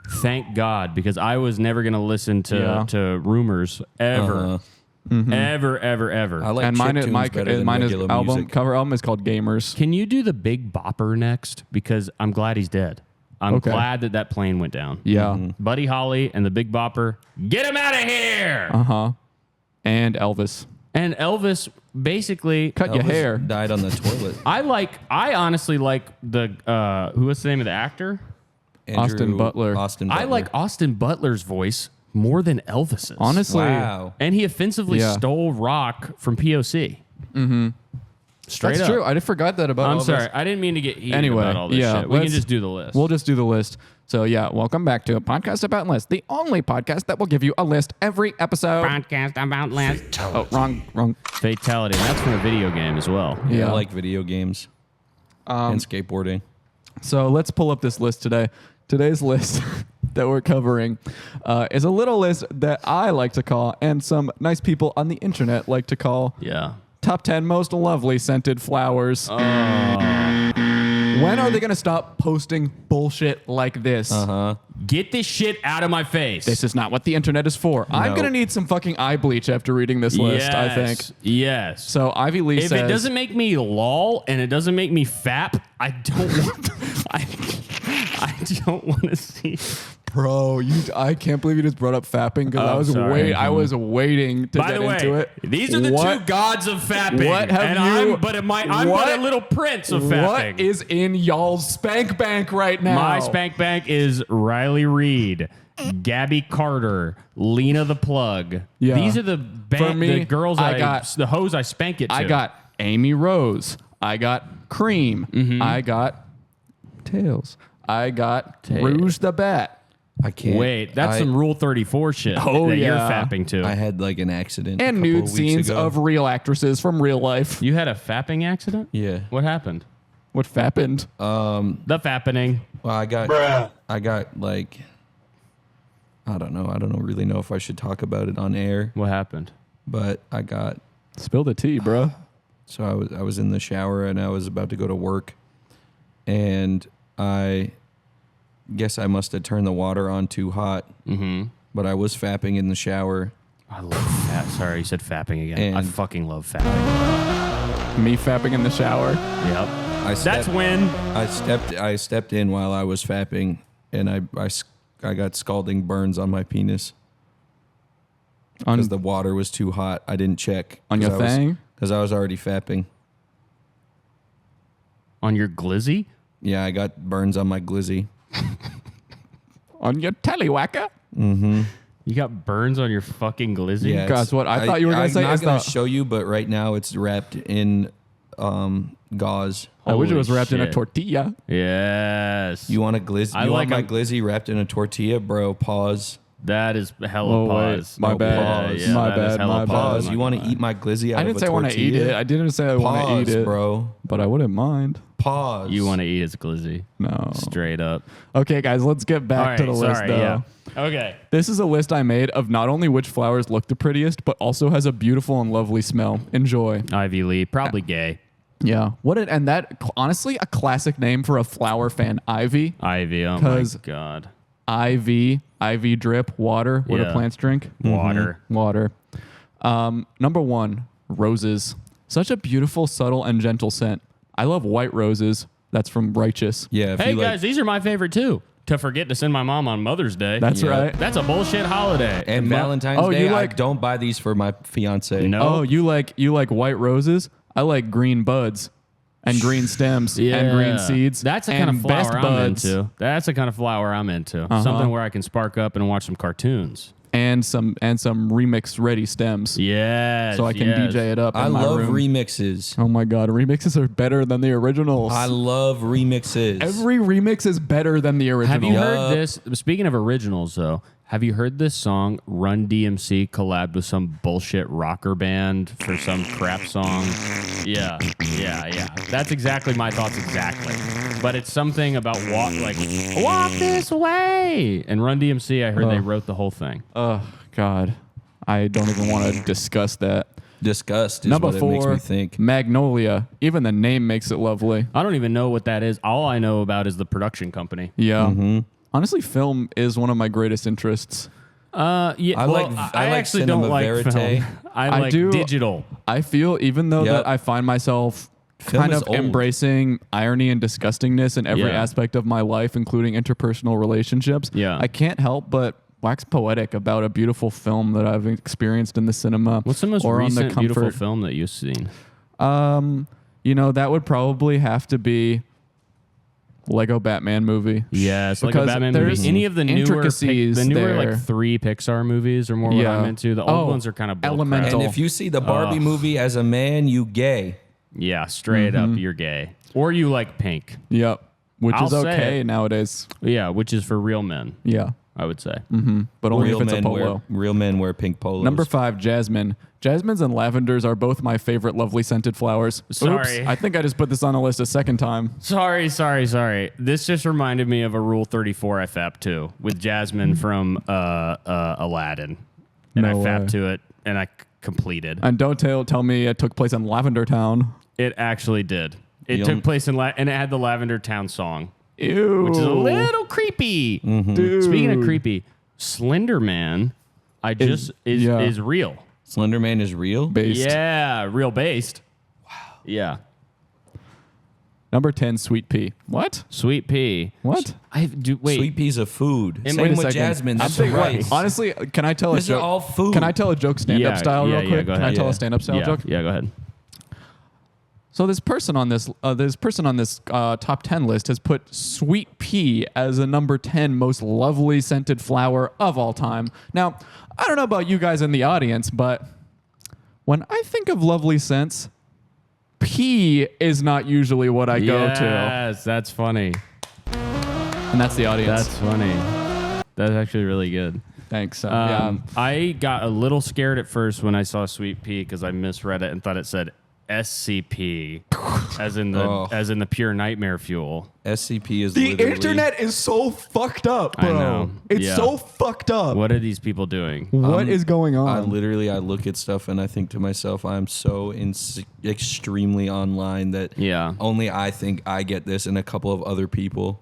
Speaker 3: Thank God, because I was never gonna listen to
Speaker 4: Yeah.
Speaker 3: to Rumors ever, ever, ever, ever.
Speaker 2: I like
Speaker 4: And mine,
Speaker 2: chiptunes better than
Speaker 4: mine is
Speaker 2: regular
Speaker 4: album
Speaker 2: music.
Speaker 4: cover album is called Gamers.
Speaker 3: Can you do the Big Bopper next? Because I'm glad he's dead. I'm
Speaker 4: Okay.
Speaker 3: glad that plane went down.
Speaker 4: Yeah.
Speaker 3: Buddy Holly and the Big Bopper, get him out of here!
Speaker 4: And Elvis.
Speaker 3: And Elvis basically
Speaker 4: Cut your
Speaker 2: Elvis
Speaker 4: hair.
Speaker 2: died on the toilet.
Speaker 3: I honestly like the who was the name of the actor?
Speaker 4: Austin Butler.
Speaker 2: Austin Butler.
Speaker 3: I like Austin Butler's voice more than Elvis's.
Speaker 4: Honestly.
Speaker 2: Wow.
Speaker 3: And he offensively
Speaker 4: Yeah.
Speaker 3: stole rock from POC. Mm-hmm. Straight
Speaker 4: That's
Speaker 3: up.
Speaker 4: true. I forgot that about
Speaker 3: I'm
Speaker 4: Elvis.
Speaker 3: sorry. I didn't mean to get heated
Speaker 4: Anyway,
Speaker 3: about all this
Speaker 4: yeah,
Speaker 3: shit. We can
Speaker 4: let's-
Speaker 3: just do the list.
Speaker 4: We'll just do the list. So yeah, welcome back to a podcast about lists, the only podcast that will give you a list every episode.
Speaker 3: podcast about list.
Speaker 4: Oh, wrong.
Speaker 3: Fatality. And that's from a video game as well.
Speaker 4: Yeah.
Speaker 2: I like video games and skateboarding.
Speaker 4: So let's pull up this list today. Today's list that we're covering is a little list that I like to call, and some nice people on the internet like to call,
Speaker 3: Yeah.
Speaker 4: top 10 most lovely scented flowers. When are they going to stop posting bullshit like this?
Speaker 3: Get this shit out of my face.
Speaker 4: This is not what the internet is for. I'm
Speaker 2: No.
Speaker 4: going to need some fucking eye bleach after reading this list, I think.
Speaker 3: Yes.
Speaker 4: So Ivy Lee
Speaker 3: If
Speaker 4: says...
Speaker 3: it doesn't make me lol and it doesn't make me fap, I don't want. I don't want to see.
Speaker 4: Bro, I can't believe you just brought up fapping because
Speaker 3: Oh, sorry.
Speaker 4: I was waiting to
Speaker 3: By
Speaker 4: get
Speaker 3: the way,
Speaker 4: into it.
Speaker 3: these are the
Speaker 4: What-
Speaker 3: two gods of fapping.
Speaker 4: What have
Speaker 3: and
Speaker 4: you-
Speaker 3: I'm but I'm
Speaker 4: what-
Speaker 3: but a little prince of fapping.
Speaker 4: What is in y'all's spank bank right now?
Speaker 3: My spank bank is Riley Reed, Gabby Carter, Lena the Plug.
Speaker 4: Yeah.
Speaker 3: These are the
Speaker 4: For me,
Speaker 3: the girls
Speaker 4: I got-
Speaker 3: the hoes I spank it to.
Speaker 4: I got Amy Rose. I got Cream.
Speaker 3: Mm-hmm.
Speaker 4: I got Tails. I got Rouge the Bat.
Speaker 2: I can't.
Speaker 3: Wait, that's
Speaker 2: I,
Speaker 3: some Rule 34 shit
Speaker 4: Oh,
Speaker 3: that you're
Speaker 4: yeah.
Speaker 3: fapping to.
Speaker 2: I had like an accident. a
Speaker 4: And
Speaker 2: couple
Speaker 4: nude
Speaker 2: of weeks
Speaker 4: scenes
Speaker 2: ago.
Speaker 4: of real actresses from real life.
Speaker 3: You had a fapping accident?
Speaker 2: Yeah.
Speaker 3: What happened?
Speaker 4: What fappened?
Speaker 3: The fappening.
Speaker 2: Well, I got like, I don't know. I don't really know if I should talk about it on air,
Speaker 3: What happened?
Speaker 2: but I got.
Speaker 4: Spill the tea, bro.
Speaker 2: So I was in the shower and I was about to go to work, and I guess I must have turned the water on too hot. Mm-hmm. But I was fapping in the shower.
Speaker 3: I love fap. Sorry, you said fapping again. I
Speaker 2: And-
Speaker 3: fucking love fapping.
Speaker 4: Me fapping in the shower.
Speaker 3: Yep.
Speaker 2: I
Speaker 3: That's
Speaker 2: stepped,
Speaker 3: when.
Speaker 2: I stepped in while I was fapping, and I got scalding burns on my penis
Speaker 4: On,
Speaker 2: because the water was too hot. I didn't check
Speaker 4: on your thing?
Speaker 2: because I was already fapping.
Speaker 3: On your glizzy?
Speaker 2: Yeah, I got burns on my glizzy.
Speaker 4: On your tellywhacker.
Speaker 3: You got burns on your fucking glizzy?
Speaker 2: Yeah,
Speaker 4: Guys,
Speaker 2: it's-
Speaker 4: what I thought you were gonna say
Speaker 2: I'm
Speaker 4: is
Speaker 2: not going
Speaker 4: the-
Speaker 2: to show you, but right now it's wrapped in gauze.
Speaker 4: I wish it
Speaker 3: Holy
Speaker 4: was wrapped in a
Speaker 3: shit.
Speaker 4: tortilla.
Speaker 3: Yes.
Speaker 2: You want a glizzy?
Speaker 3: I
Speaker 2: You
Speaker 3: like
Speaker 2: want my
Speaker 3: 'em-
Speaker 2: glizzy wrapped in a tortilla, bro? Pause.
Speaker 3: That is hella
Speaker 4: Oh, wait.
Speaker 3: pause.
Speaker 4: My bad.
Speaker 2: Pause.
Speaker 3: Yeah,
Speaker 4: My
Speaker 3: that is
Speaker 4: bad,
Speaker 3: hella
Speaker 4: my bad.
Speaker 2: Pause.
Speaker 3: I'm
Speaker 2: You
Speaker 3: not
Speaker 2: want
Speaker 3: gonna
Speaker 2: to eat my glizzy out
Speaker 4: I
Speaker 2: of
Speaker 4: didn't
Speaker 2: a
Speaker 4: say I want to eat
Speaker 2: tortilla?
Speaker 4: it. I didn't say I want to
Speaker 2: Pause,
Speaker 4: eat it,
Speaker 2: bro.
Speaker 4: but I wouldn't mind.
Speaker 2: Pause.
Speaker 3: You want to eat his glizzy.
Speaker 4: No.
Speaker 3: Straight up.
Speaker 4: Okay, guys, let's get back
Speaker 3: All right,
Speaker 4: to the list,
Speaker 3: sorry,
Speaker 4: though.
Speaker 3: yeah. Okay.
Speaker 4: This is a list I made of not only which flowers look the prettiest, but also has a beautiful and lovely smell. Enjoy.
Speaker 3: Ivy Lee, probably gay.
Speaker 4: Yeah. And that, honestly, a classic name for a flower fan, Ivy.
Speaker 3: Ivy, oh my
Speaker 4: 'Cause-
Speaker 3: God.
Speaker 4: IV drip, water. What do
Speaker 3: Yeah.
Speaker 4: plants drink?
Speaker 3: Water.
Speaker 4: Water. Number 1, roses. Such a beautiful, subtle, and gentle scent. I love white roses. That's from Righteous.
Speaker 2: Yeah. If
Speaker 3: Hey
Speaker 2: you like,
Speaker 3: guys, these are my favorite too. To forget to send my mom on Mother's Day.
Speaker 4: That's
Speaker 2: Yeah.
Speaker 4: right.
Speaker 3: That's a bullshit holiday.
Speaker 2: and Valentine's
Speaker 4: Oh, you
Speaker 2: Day,
Speaker 4: like-
Speaker 2: I don't buy these for my fiance.
Speaker 3: No.
Speaker 4: Oh, you like white roses? I like green buds and green stems and green seeds.
Speaker 3: That's the kind of
Speaker 4: and best
Speaker 3: flower I'm
Speaker 4: buds
Speaker 3: into. That's the kind of flower I'm into. Something where I can spark up and watch some cartoons.
Speaker 4: and some remix ready stems.
Speaker 3: Yes.
Speaker 4: So I can
Speaker 3: yes.
Speaker 4: DJ it up.
Speaker 2: I
Speaker 4: in my
Speaker 2: love
Speaker 4: room.
Speaker 2: remixes.
Speaker 4: Oh my god, remixes are better than the originals.
Speaker 2: I love remixes.
Speaker 4: Every remix is better than the original.
Speaker 3: Have you
Speaker 2: Yup.
Speaker 3: heard this? Speaking of originals, though, have you heard this song Run DMC collabed with some bullshit rocker band for some crap song? Yeah. That's exactly my thoughts exactly. But it's something about walk this way. And Run DMC, I heard they wrote the whole thing.
Speaker 4: Oh god, I don't even want to discuss that.
Speaker 2: Disgust is
Speaker 4: Number
Speaker 2: what it makes
Speaker 4: 4,
Speaker 2: me think.
Speaker 4: Magnolia. Even the name makes it lovely.
Speaker 3: I don't even know what that is. All I know about is the production company.
Speaker 4: Yeah.
Speaker 2: Mm-hmm.
Speaker 4: Honestly, film is one of my greatest interests.
Speaker 3: Yeah,
Speaker 2: I like
Speaker 3: actually don't
Speaker 2: cinema
Speaker 3: like
Speaker 2: verite.
Speaker 3: film. I like
Speaker 4: do-
Speaker 3: digital.
Speaker 4: I feel even though
Speaker 2: Yep.
Speaker 4: that I find myself
Speaker 2: Film
Speaker 4: kind
Speaker 2: is
Speaker 4: of
Speaker 2: old.
Speaker 4: embracing irony and disgustingness in every
Speaker 3: Yeah.
Speaker 4: aspect of my life, including interpersonal relationships.
Speaker 3: Yeah.
Speaker 4: I can't help but wax poetic about a beautiful film that I've experienced in the cinema.
Speaker 3: What's the most
Speaker 4: or on
Speaker 3: recent
Speaker 4: the
Speaker 3: beautiful
Speaker 4: comfort.
Speaker 3: film that you've seen?
Speaker 4: That would probably have to be Lego Batman movie.
Speaker 3: Yes, like a
Speaker 4: Because
Speaker 3: Batman
Speaker 4: there's
Speaker 3: movie. Any of the newer,
Speaker 4: intricacies
Speaker 3: the newer
Speaker 4: there.
Speaker 3: like 3 Pixar movies are more what
Speaker 4: Yeah.
Speaker 3: I'm into. The old ones are kind of bull
Speaker 4: Elemental.
Speaker 2: And if you see the Barbie movie as a man, you gay.
Speaker 3: Yeah, straight
Speaker 4: Mm-hmm.
Speaker 3: up, you're gay, or you like pink.
Speaker 4: Yep. Which
Speaker 3: I'll
Speaker 4: is
Speaker 3: say
Speaker 4: okay
Speaker 3: it.
Speaker 4: nowadays.
Speaker 3: Yeah, which is for real men,
Speaker 4: Yeah.
Speaker 3: I would say.
Speaker 4: But only if it's a polo.
Speaker 2: real men wear pink polos.
Speaker 4: Number 5, jasmine. Jasmines and lavenders are both my favorite lovely scented flowers.
Speaker 3: Sorry.
Speaker 4: Oops, I think I just put this on a list a second time.
Speaker 3: Sorry. This just reminded me of a Rule 34 I fapped to with Jasmine from Aladdin, and I
Speaker 4: No
Speaker 3: fapped
Speaker 4: way.
Speaker 3: to it, and I completed.
Speaker 4: And don't tell me it took place in Lavender Town.
Speaker 3: It actually did. It
Speaker 2: You
Speaker 3: took
Speaker 2: don't-
Speaker 3: place in and it had the Lavender Town song,
Speaker 4: Ew.
Speaker 3: which is a little creepy.
Speaker 4: Dude.
Speaker 3: Speaking of creepy, Slender Man, is real.
Speaker 2: Slender Man is real.
Speaker 4: Based.
Speaker 3: Yeah, real based. Wow. Yeah,
Speaker 4: Number 10, sweet pea. What?
Speaker 3: Sweet Pea.
Speaker 4: What?
Speaker 3: I do wait.
Speaker 2: Sweet peas of food.
Speaker 3: Wait
Speaker 2: Same
Speaker 3: a
Speaker 2: with
Speaker 4: second.
Speaker 2: jasmine. That's
Speaker 4: I'm thinking-
Speaker 2: right.
Speaker 4: Honestly, can I tell a
Speaker 2: These are
Speaker 4: joke?
Speaker 2: all food.
Speaker 4: Can I tell a joke stand-up style real quick?
Speaker 3: go
Speaker 4: Can I
Speaker 3: ahead.
Speaker 4: tell
Speaker 2: Yeah.
Speaker 4: a stand-up style
Speaker 3: yeah,
Speaker 4: joke?
Speaker 3: Yeah, go ahead.
Speaker 4: So this person on this top 10 list has put sweet pea as a number 10 most lovely scented flower of all time. Now, I don't know about you guys in the audience, but when I think of lovely scents, pea is not usually what I go to.
Speaker 3: Yes, that's funny.
Speaker 4: And that's the audience.
Speaker 3: That's funny. That's actually really good.
Speaker 4: Thanks.
Speaker 3: I got a little scared at first when I saw Sweet Pea because I misread it and thought it said SCP, as in the pure nightmare fuel.
Speaker 2: SCP is
Speaker 4: The
Speaker 2: literally,
Speaker 4: internet is so fucked up,
Speaker 3: I
Speaker 4: bro.
Speaker 3: know.
Speaker 4: It's
Speaker 3: Yeah.
Speaker 4: so fucked up.
Speaker 3: What are these people doing?
Speaker 4: What is going on?
Speaker 2: I look at stuff and I think to myself, I'm so extremely online that
Speaker 3: Yeah.
Speaker 2: only I think I get this and a couple of other people.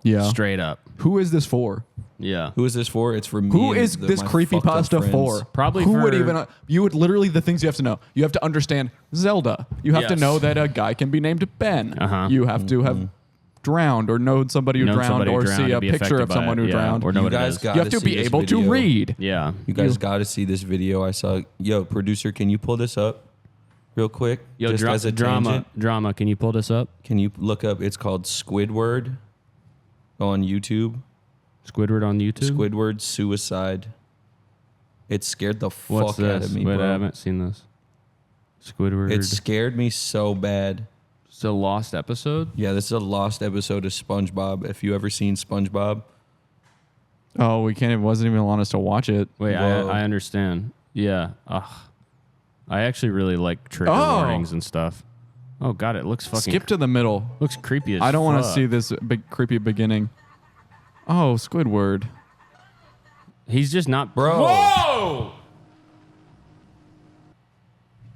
Speaker 4: Yeah.
Speaker 3: Straight up.
Speaker 4: Who is this for?
Speaker 3: Yeah.
Speaker 2: Who is this for? It's for me.
Speaker 4: Who
Speaker 2: and
Speaker 4: is this
Speaker 2: my fucked up
Speaker 4: creepypasta
Speaker 2: friends.
Speaker 4: for?
Speaker 3: Probably
Speaker 4: Who would
Speaker 3: for-
Speaker 4: even? You would literally the things you have to know. You have to understand Zelda. You have to
Speaker 3: Yes.
Speaker 4: know that a guy can be named Ben.
Speaker 3: Uh-huh.
Speaker 4: You have to have drowned or know somebody who
Speaker 3: Know
Speaker 4: drowned
Speaker 3: somebody who
Speaker 4: or
Speaker 3: drowned
Speaker 4: see
Speaker 3: and
Speaker 4: a
Speaker 3: be
Speaker 4: picture
Speaker 3: affected
Speaker 4: of
Speaker 3: by
Speaker 4: someone
Speaker 3: it.
Speaker 4: who
Speaker 3: Yeah.
Speaker 4: drowned.
Speaker 3: Or know
Speaker 2: You
Speaker 3: what it
Speaker 2: guys
Speaker 3: is.
Speaker 2: got
Speaker 4: You have to be able to read.
Speaker 3: Yeah.
Speaker 2: You guys got to see this video. I saw. Yo, producer, can you pull this up real quick?
Speaker 3: Yo,
Speaker 2: Just as a
Speaker 3: drama.
Speaker 2: tangent?
Speaker 3: Drama. Can you pull this up?
Speaker 2: Can you look up? It's called Squidward. Go on YouTube.
Speaker 3: Squidward on YouTube.
Speaker 2: Squidward suicide. It scared the
Speaker 3: What's
Speaker 2: fuck out
Speaker 3: this?
Speaker 2: of me,
Speaker 3: Wait,
Speaker 2: bro.
Speaker 3: I haven't seen this. Squidward.
Speaker 2: It scared me so bad.
Speaker 3: It's a lost episode.
Speaker 2: Yeah, this is a lost episode of SpongeBob. If you ever seen SpongeBob,
Speaker 4: Oh, we can't. It wasn't even allowing us to watch it.
Speaker 3: Wait,
Speaker 2: Whoa.
Speaker 3: I understand. Yeah. Ugh. I actually really like trigger
Speaker 4: Oh.
Speaker 3: warnings and stuff. Oh god, it looks fucking
Speaker 4: Skip to the middle.
Speaker 3: looks creepy as
Speaker 4: I don't want to
Speaker 3: fuck.
Speaker 4: see this big creepy beginning. Oh, Squidward.
Speaker 3: He's just not
Speaker 2: bro.
Speaker 3: Whoa!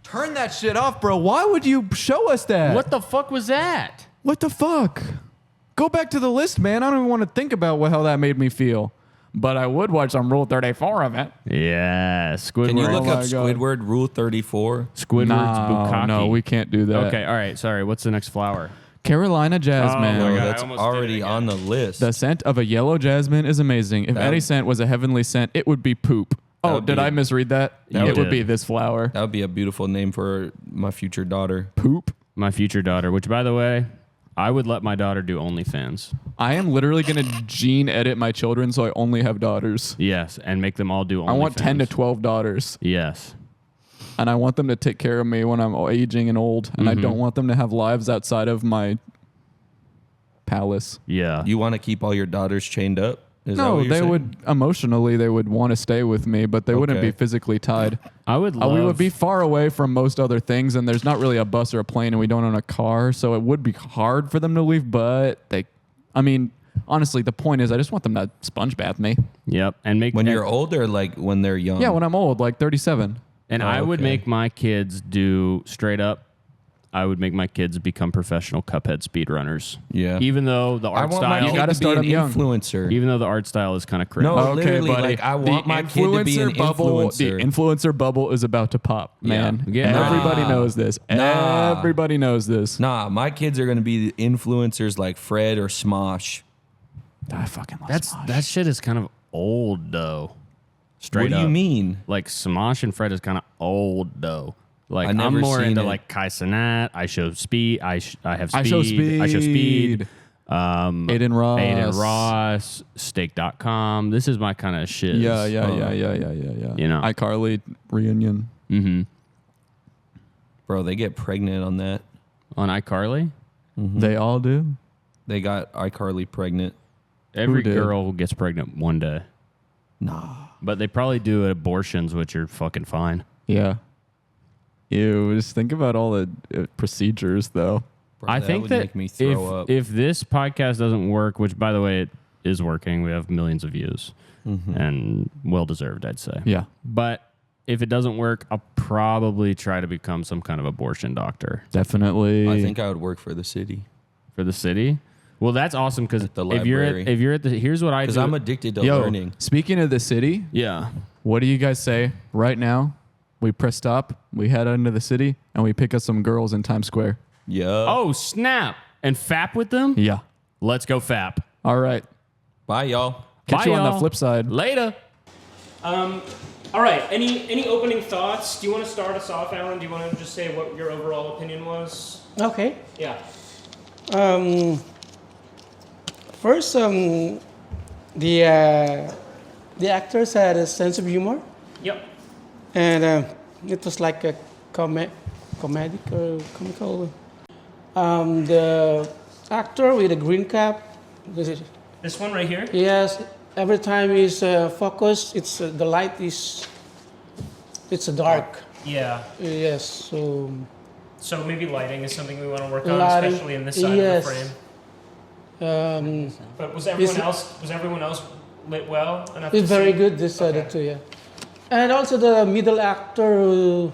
Speaker 4: Turn that shit off, bro. Why would you show us that?
Speaker 3: What the fuck was that?
Speaker 4: What the fuck? Go back to the list, man. I don't even want to think about how that made me feel. But I would watch some Rule 34 of it.
Speaker 3: Yeah, Squidward.
Speaker 2: Can you look
Speaker 4: Oh
Speaker 2: up
Speaker 4: my God.
Speaker 2: Squidward Rule 34?
Speaker 3: Squidward's bukkake.
Speaker 4: No, we can't do that.
Speaker 3: Okay, all right. Sorry. What's the next flower?
Speaker 4: Carolina jasmine.
Speaker 3: Oh my
Speaker 2: No,
Speaker 3: God, I
Speaker 2: that's
Speaker 3: almost did
Speaker 2: already
Speaker 3: it
Speaker 2: on the list.
Speaker 4: The scent of a yellow jasmine is amazing. If
Speaker 2: That-
Speaker 4: any scent was a heavenly scent, it would be poop. Oh,
Speaker 2: would
Speaker 4: did
Speaker 2: be-
Speaker 4: I misread that?
Speaker 3: You
Speaker 4: It would
Speaker 3: did.
Speaker 4: be this flower.
Speaker 2: That would be a beautiful name for my future daughter.
Speaker 4: Poop.
Speaker 3: My future daughter, which by the way, I would let my daughter do OnlyFans.
Speaker 4: I am literally going to gene edit my children so I only have daughters.
Speaker 3: Yes, and make them all do OnlyFans.
Speaker 4: I want 10 to 12 daughters.
Speaker 3: Yes.
Speaker 4: And I want them to take care of me when I'm aging and old. And I don't want them to have lives outside of my palace.
Speaker 3: Yeah.
Speaker 2: You want to keep all your daughters chained up? Is that
Speaker 4: No,
Speaker 2: what you're
Speaker 4: they
Speaker 2: saying?
Speaker 4: would emotionally, they would want to stay with me, but they wouldn't
Speaker 2: Okay.
Speaker 4: be physically tied.
Speaker 3: I would love
Speaker 4: We would be far away from most other things, and there's not really a bus or a plane, and we don't own a car, so it would be hard for them to leave. But I mean, honestly, the point is, I just want them to sponge bath me.
Speaker 3: Yep. And make
Speaker 2: When you're older, like when they're young.
Speaker 4: Yeah, when I'm old, like 37.
Speaker 3: And
Speaker 2: Oh,
Speaker 3: I would
Speaker 2: okay.
Speaker 3: make my kids do straight up. I would make my kids become professional Cuphead speedrunners.
Speaker 2: Yeah.
Speaker 3: Even though the
Speaker 2: I
Speaker 3: art
Speaker 2: want my
Speaker 3: style,
Speaker 2: kid
Speaker 4: gotta
Speaker 2: to be
Speaker 4: start
Speaker 2: an
Speaker 4: 'em young.
Speaker 2: influencer.
Speaker 3: even though the art style is kind of cringe.
Speaker 2: No,
Speaker 4: Okay,
Speaker 2: literally,
Speaker 4: buddy.
Speaker 2: like I want my kid to be an
Speaker 4: bubble. The
Speaker 2: influencer.
Speaker 4: influencer bubble is about to pop, man.
Speaker 3: Yeah.
Speaker 4: And everybody
Speaker 2: Nah.
Speaker 4: knows this.
Speaker 2: Nah.
Speaker 4: Everybody knows this.
Speaker 2: Nah, my kids are gonna be influencers like Fred or Smosh.
Speaker 4: I fucking love Smosh.
Speaker 3: That shit is kind of old though. Straight
Speaker 2: What do you
Speaker 3: up.
Speaker 2: mean?
Speaker 3: Like Smosh and Fred is kind of old though. Like
Speaker 2: I
Speaker 3: I'm
Speaker 2: never
Speaker 3: more
Speaker 2: seen
Speaker 3: into
Speaker 2: it.
Speaker 3: like Kai Cenat. I show speed. I have speed.
Speaker 4: I show speed.
Speaker 3: I show speed.
Speaker 4: Aiden Ross.
Speaker 3: Aiden Ross. Steak.com. This is my kind of shit.
Speaker 4: Yeah.
Speaker 3: You know.
Speaker 4: iCarly reunion.
Speaker 2: Bro, they get pregnant on that.
Speaker 3: On iCarly,
Speaker 4: They all do.
Speaker 2: They got iCarly pregnant.
Speaker 3: every
Speaker 4: did?
Speaker 3: girl gets pregnant one day.
Speaker 2: Nah.
Speaker 3: But they probably do abortions, which are fucking fine.
Speaker 4: Yeah. Ew. Just think about all the procedures, though.
Speaker 2: Bro,
Speaker 3: I think
Speaker 2: would
Speaker 3: that
Speaker 2: make me throw up.
Speaker 3: if this podcast doesn't work, which by the way it is working, we have millions of views and well deserved, I'd say.
Speaker 4: Yeah.
Speaker 3: But if it doesn't work, I'll probably try to become some kind of abortion doctor
Speaker 4: Definitely.
Speaker 2: I think I would work for the city.
Speaker 3: for the city. Well, that's awesome because
Speaker 2: the
Speaker 3: if you're
Speaker 2: library.
Speaker 3: at the here's what I
Speaker 2: Because
Speaker 3: do.
Speaker 2: I'm addicted to
Speaker 4: Yo,
Speaker 2: learning.
Speaker 4: speaking of the city,
Speaker 3: yeah.
Speaker 4: what do you guys say right now? We press stop, we head into the city, and we pick up some girls in Times Square.
Speaker 2: Yeah.
Speaker 3: Oh snap! And fap with them.
Speaker 4: Yeah.
Speaker 3: Let's go fap.
Speaker 4: All right.
Speaker 2: Bye, y'all.
Speaker 4: Catch
Speaker 3: Bye,
Speaker 4: you on the
Speaker 3: y'all.
Speaker 4: flip side.
Speaker 3: Later.
Speaker 1: All right. Any opening thoughts? Do you want to start us off, Alan? Do you want to just say what your overall opinion was?
Speaker 6: Okay.
Speaker 1: Yeah.
Speaker 6: First, the actors had a sense of humor,
Speaker 1: Yep.
Speaker 6: and it was like a comedic or comical. The actor with a green cap,
Speaker 1: This one right here.
Speaker 6: yes, every time he's focused, it's the light is it's dark.
Speaker 1: Yeah.
Speaker 6: Yes, so
Speaker 1: So maybe lighting is something we want to work on,
Speaker 6: Lighting,
Speaker 1: especially in this side
Speaker 6: yes.
Speaker 1: of the frame. But was
Speaker 6: Is
Speaker 1: everyone else lit well enough?
Speaker 6: it's
Speaker 1: to
Speaker 6: very
Speaker 1: see?
Speaker 6: good. This
Speaker 1: Okay.
Speaker 6: too, yeah. And also the middle actor who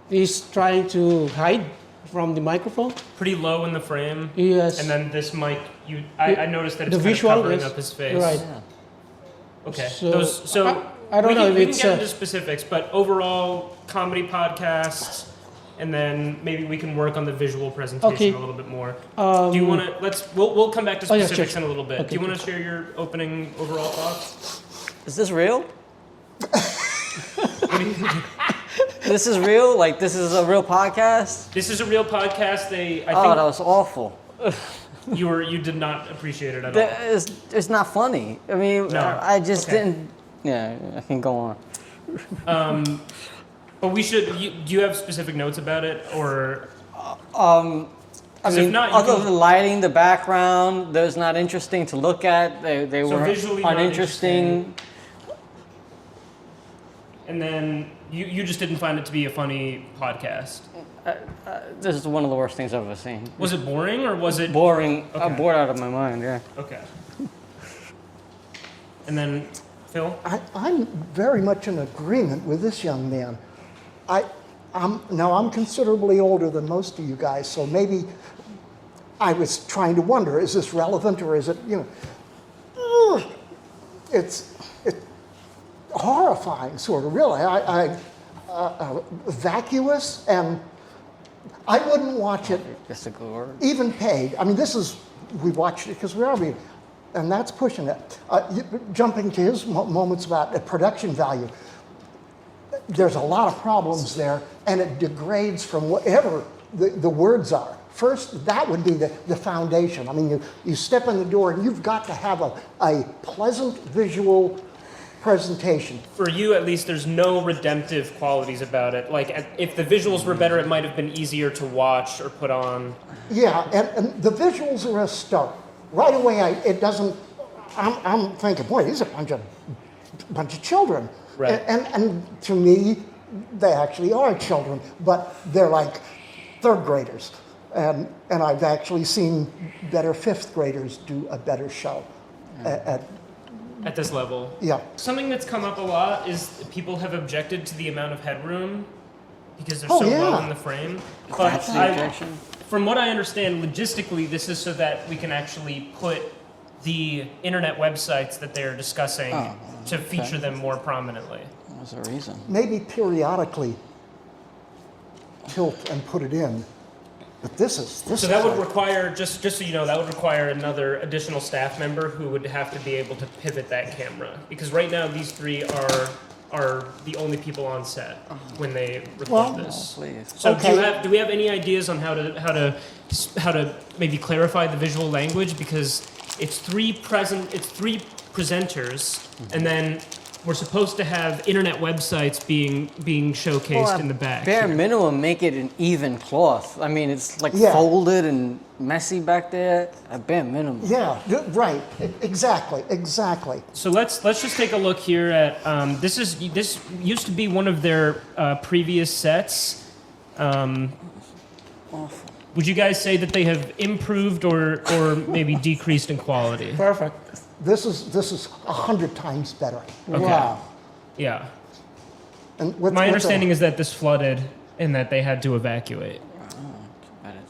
Speaker 6: is trying to hide from the microphone.
Speaker 1: Pretty low in the frame.
Speaker 6: Yes.
Speaker 1: And then this mic, I noticed that
Speaker 6: The
Speaker 1: it's kind
Speaker 6: visual
Speaker 1: of covering
Speaker 6: is-
Speaker 1: up his face.
Speaker 6: Right.
Speaker 1: Okay.
Speaker 6: So, I don't
Speaker 1: we
Speaker 6: know
Speaker 1: can,
Speaker 6: if
Speaker 1: we
Speaker 6: it's,
Speaker 1: can get into specifics, but overall comedy podcasts, and then maybe we can work on the visual presentation
Speaker 6: Okay.
Speaker 1: a little bit more. Do you want to? We'll come back to
Speaker 6: Oh, yeah,
Speaker 1: specifics
Speaker 6: sure.
Speaker 1: in a little bit.
Speaker 6: Okay,
Speaker 1: Do you want to
Speaker 6: sure.
Speaker 1: share your opening overall thoughts?
Speaker 7: Is this real? This is real? Like, this is a real podcast?
Speaker 1: This is a real podcast. I
Speaker 7: Oh,
Speaker 1: think
Speaker 7: that was awful.
Speaker 1: You did not appreciate it at all.
Speaker 7: It's not funny. I mean,
Speaker 1: No.
Speaker 7: I just
Speaker 1: Okay.
Speaker 7: didn't. Yeah, I can go on.
Speaker 1: But we should. Do you have specific notes about it, or
Speaker 7: I
Speaker 1: 'Cause if
Speaker 7: mean,
Speaker 1: not, you
Speaker 7: other
Speaker 1: can-
Speaker 7: than lighting, the background, those not interesting to look at. They
Speaker 1: So
Speaker 7: were
Speaker 1: visually not
Speaker 7: uninteresting.
Speaker 1: and then you just didn't find it to be a funny podcast?
Speaker 7: This is one of the worst things I've ever seen.
Speaker 1: Was it boring or was it
Speaker 7: Boring.
Speaker 1: Okay.
Speaker 7: I'm bored out of my mind. Yeah.
Speaker 1: Okay. And then Phil.
Speaker 8: I'm very much in agreement with this young man. I'm considerably older than most of you guys, so maybe I was trying to wonder, is this relevant or is it, it's horrifying, sort of, really. Vacuous, and I wouldn't watch it
Speaker 7: That's a good word.
Speaker 8: even paid. I mean, we watched it because we are being, and that's pushing it. Jumping to his moments about production value, there's a lot of problems there, and it degrades from whatever the words are. First, that would be the foundation. I mean, you step in the door, and you've got to have a pleasant visual presentation.
Speaker 1: For you, at least, there's no redemptive qualities about it. Like, if the visuals were better, it might have been easier to watch or put on.
Speaker 8: Yeah, and the visuals are a start. Right away, it doesn't. I'm thinking, boy, these are a bunch of children.
Speaker 1: Right.
Speaker 8: And to me, they actually are children, but they're like third graders. And I've actually seen better fifth graders do a better show.
Speaker 1: At this level.
Speaker 8: Yeah.
Speaker 1: Something that's come up a lot is people have objected to the amount of headroom because they're
Speaker 8: Oh,
Speaker 1: so low
Speaker 8: yeah.
Speaker 1: in the frame. But
Speaker 7: That's the objection.
Speaker 1: from what I understand, logistically, this is so that we can actually put the internet websites that they're discussing to feature them more prominently.
Speaker 7: There's a reason.
Speaker 8: Maybe periodically tilt and put it in. But this is
Speaker 1: So that would require, just so you know, that would require another additional staff member who would have to be able to pivot that camera. Because right now, these three are the only people on set when they record this.
Speaker 7: Please.
Speaker 1: So
Speaker 8: Okay.
Speaker 1: do we have any ideas on how to maybe clarify the visual language? Because it's three presenters, and then we're supposed to have internet websites being showcased in the back.
Speaker 7: Bare
Speaker 1: here.
Speaker 7: minimum, make it an even cloth. I mean, it's like
Speaker 8: Yeah.
Speaker 7: folded and messy back there. A bare minimum.
Speaker 8: Yeah, right. Exactly.
Speaker 1: So let's just take a look here at this used to be one of their previous sets. Would you guys say that they have improved or maybe decreased in quality?
Speaker 6: Perfect.
Speaker 8: This is 100 times better.
Speaker 1: Okay.
Speaker 6: Wow.
Speaker 1: Yeah.
Speaker 8: And with,
Speaker 1: My understanding is that this flooded and that they had to evacuate.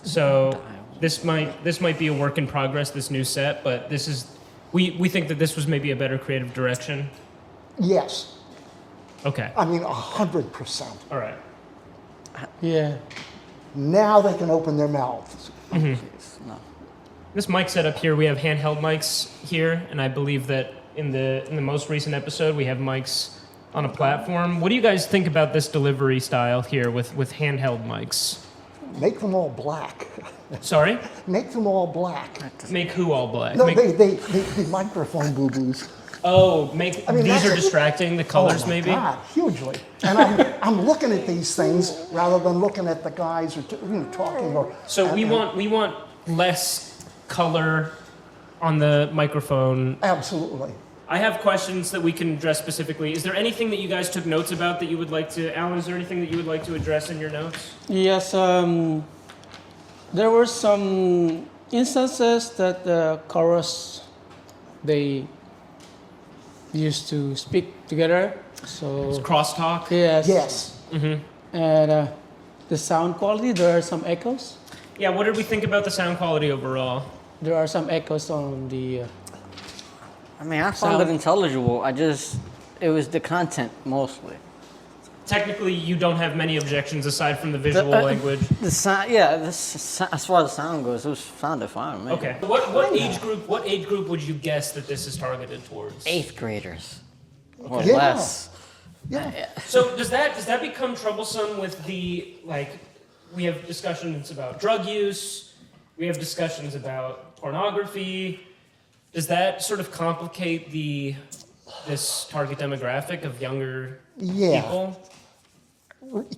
Speaker 1: So this might be a work in progress, this new set, but this is we think that this was maybe a better creative direction.
Speaker 8: yes,
Speaker 1: Okay.
Speaker 8: I mean 100%.
Speaker 1: All right.
Speaker 6: Yeah.
Speaker 8: Now they can open their mouths.
Speaker 7: No.
Speaker 1: This mic setup here, we have handheld mics here, and I believe that in the most recent episode we have mics on a platform. What do you guys think about this delivery style here with handheld mics?
Speaker 8: Make them all black.
Speaker 1: Sorry?
Speaker 8: Make them all black.
Speaker 1: Make who all black?
Speaker 8: No,
Speaker 1: Make-
Speaker 8: the microphone boo-boos.
Speaker 1: oh, make
Speaker 8: I mean,
Speaker 1: these
Speaker 8: that's
Speaker 1: are
Speaker 8: a-
Speaker 1: distracting, the colors
Speaker 8: Oh my
Speaker 1: maybe?
Speaker 8: God, hugely. And I'm looking at these things rather than looking at the guys who talking or.
Speaker 1: So
Speaker 8: and-
Speaker 1: we want less color on the microphone.
Speaker 8: Absolutely.
Speaker 1: I have questions that we can address specifically. Is there anything that you guys took notes about that you would like to, Alan, is there anything that you would like to address in your notes?
Speaker 6: Yes, there were some instances that the chorus, they used to speak together. So,
Speaker 1: Crosstalk?
Speaker 6: yes.
Speaker 8: Yes.
Speaker 6: And the sound quality, there are some echoes.
Speaker 1: Yeah, what did we think about the sound quality overall?
Speaker 6: There are some echoes on the.
Speaker 7: I mean, I found it intelligible. It was the content mostly.
Speaker 1: Technically, you don't have many objections aside from the visual language.
Speaker 7: The sound, yeah. As far as the sound goes, it sounded fine. Man.
Speaker 1: Okay. What age group would you guess that this is targeted towards?
Speaker 7: 8th graders or
Speaker 8: Yeah.
Speaker 7: less.
Speaker 8: Yeah.
Speaker 1: So does that become troublesome with the, like, we have discussions about drug use, we have discussions about pornography. Does that sort of complicate this target demographic of younger
Speaker 8: Yeah.
Speaker 1: people?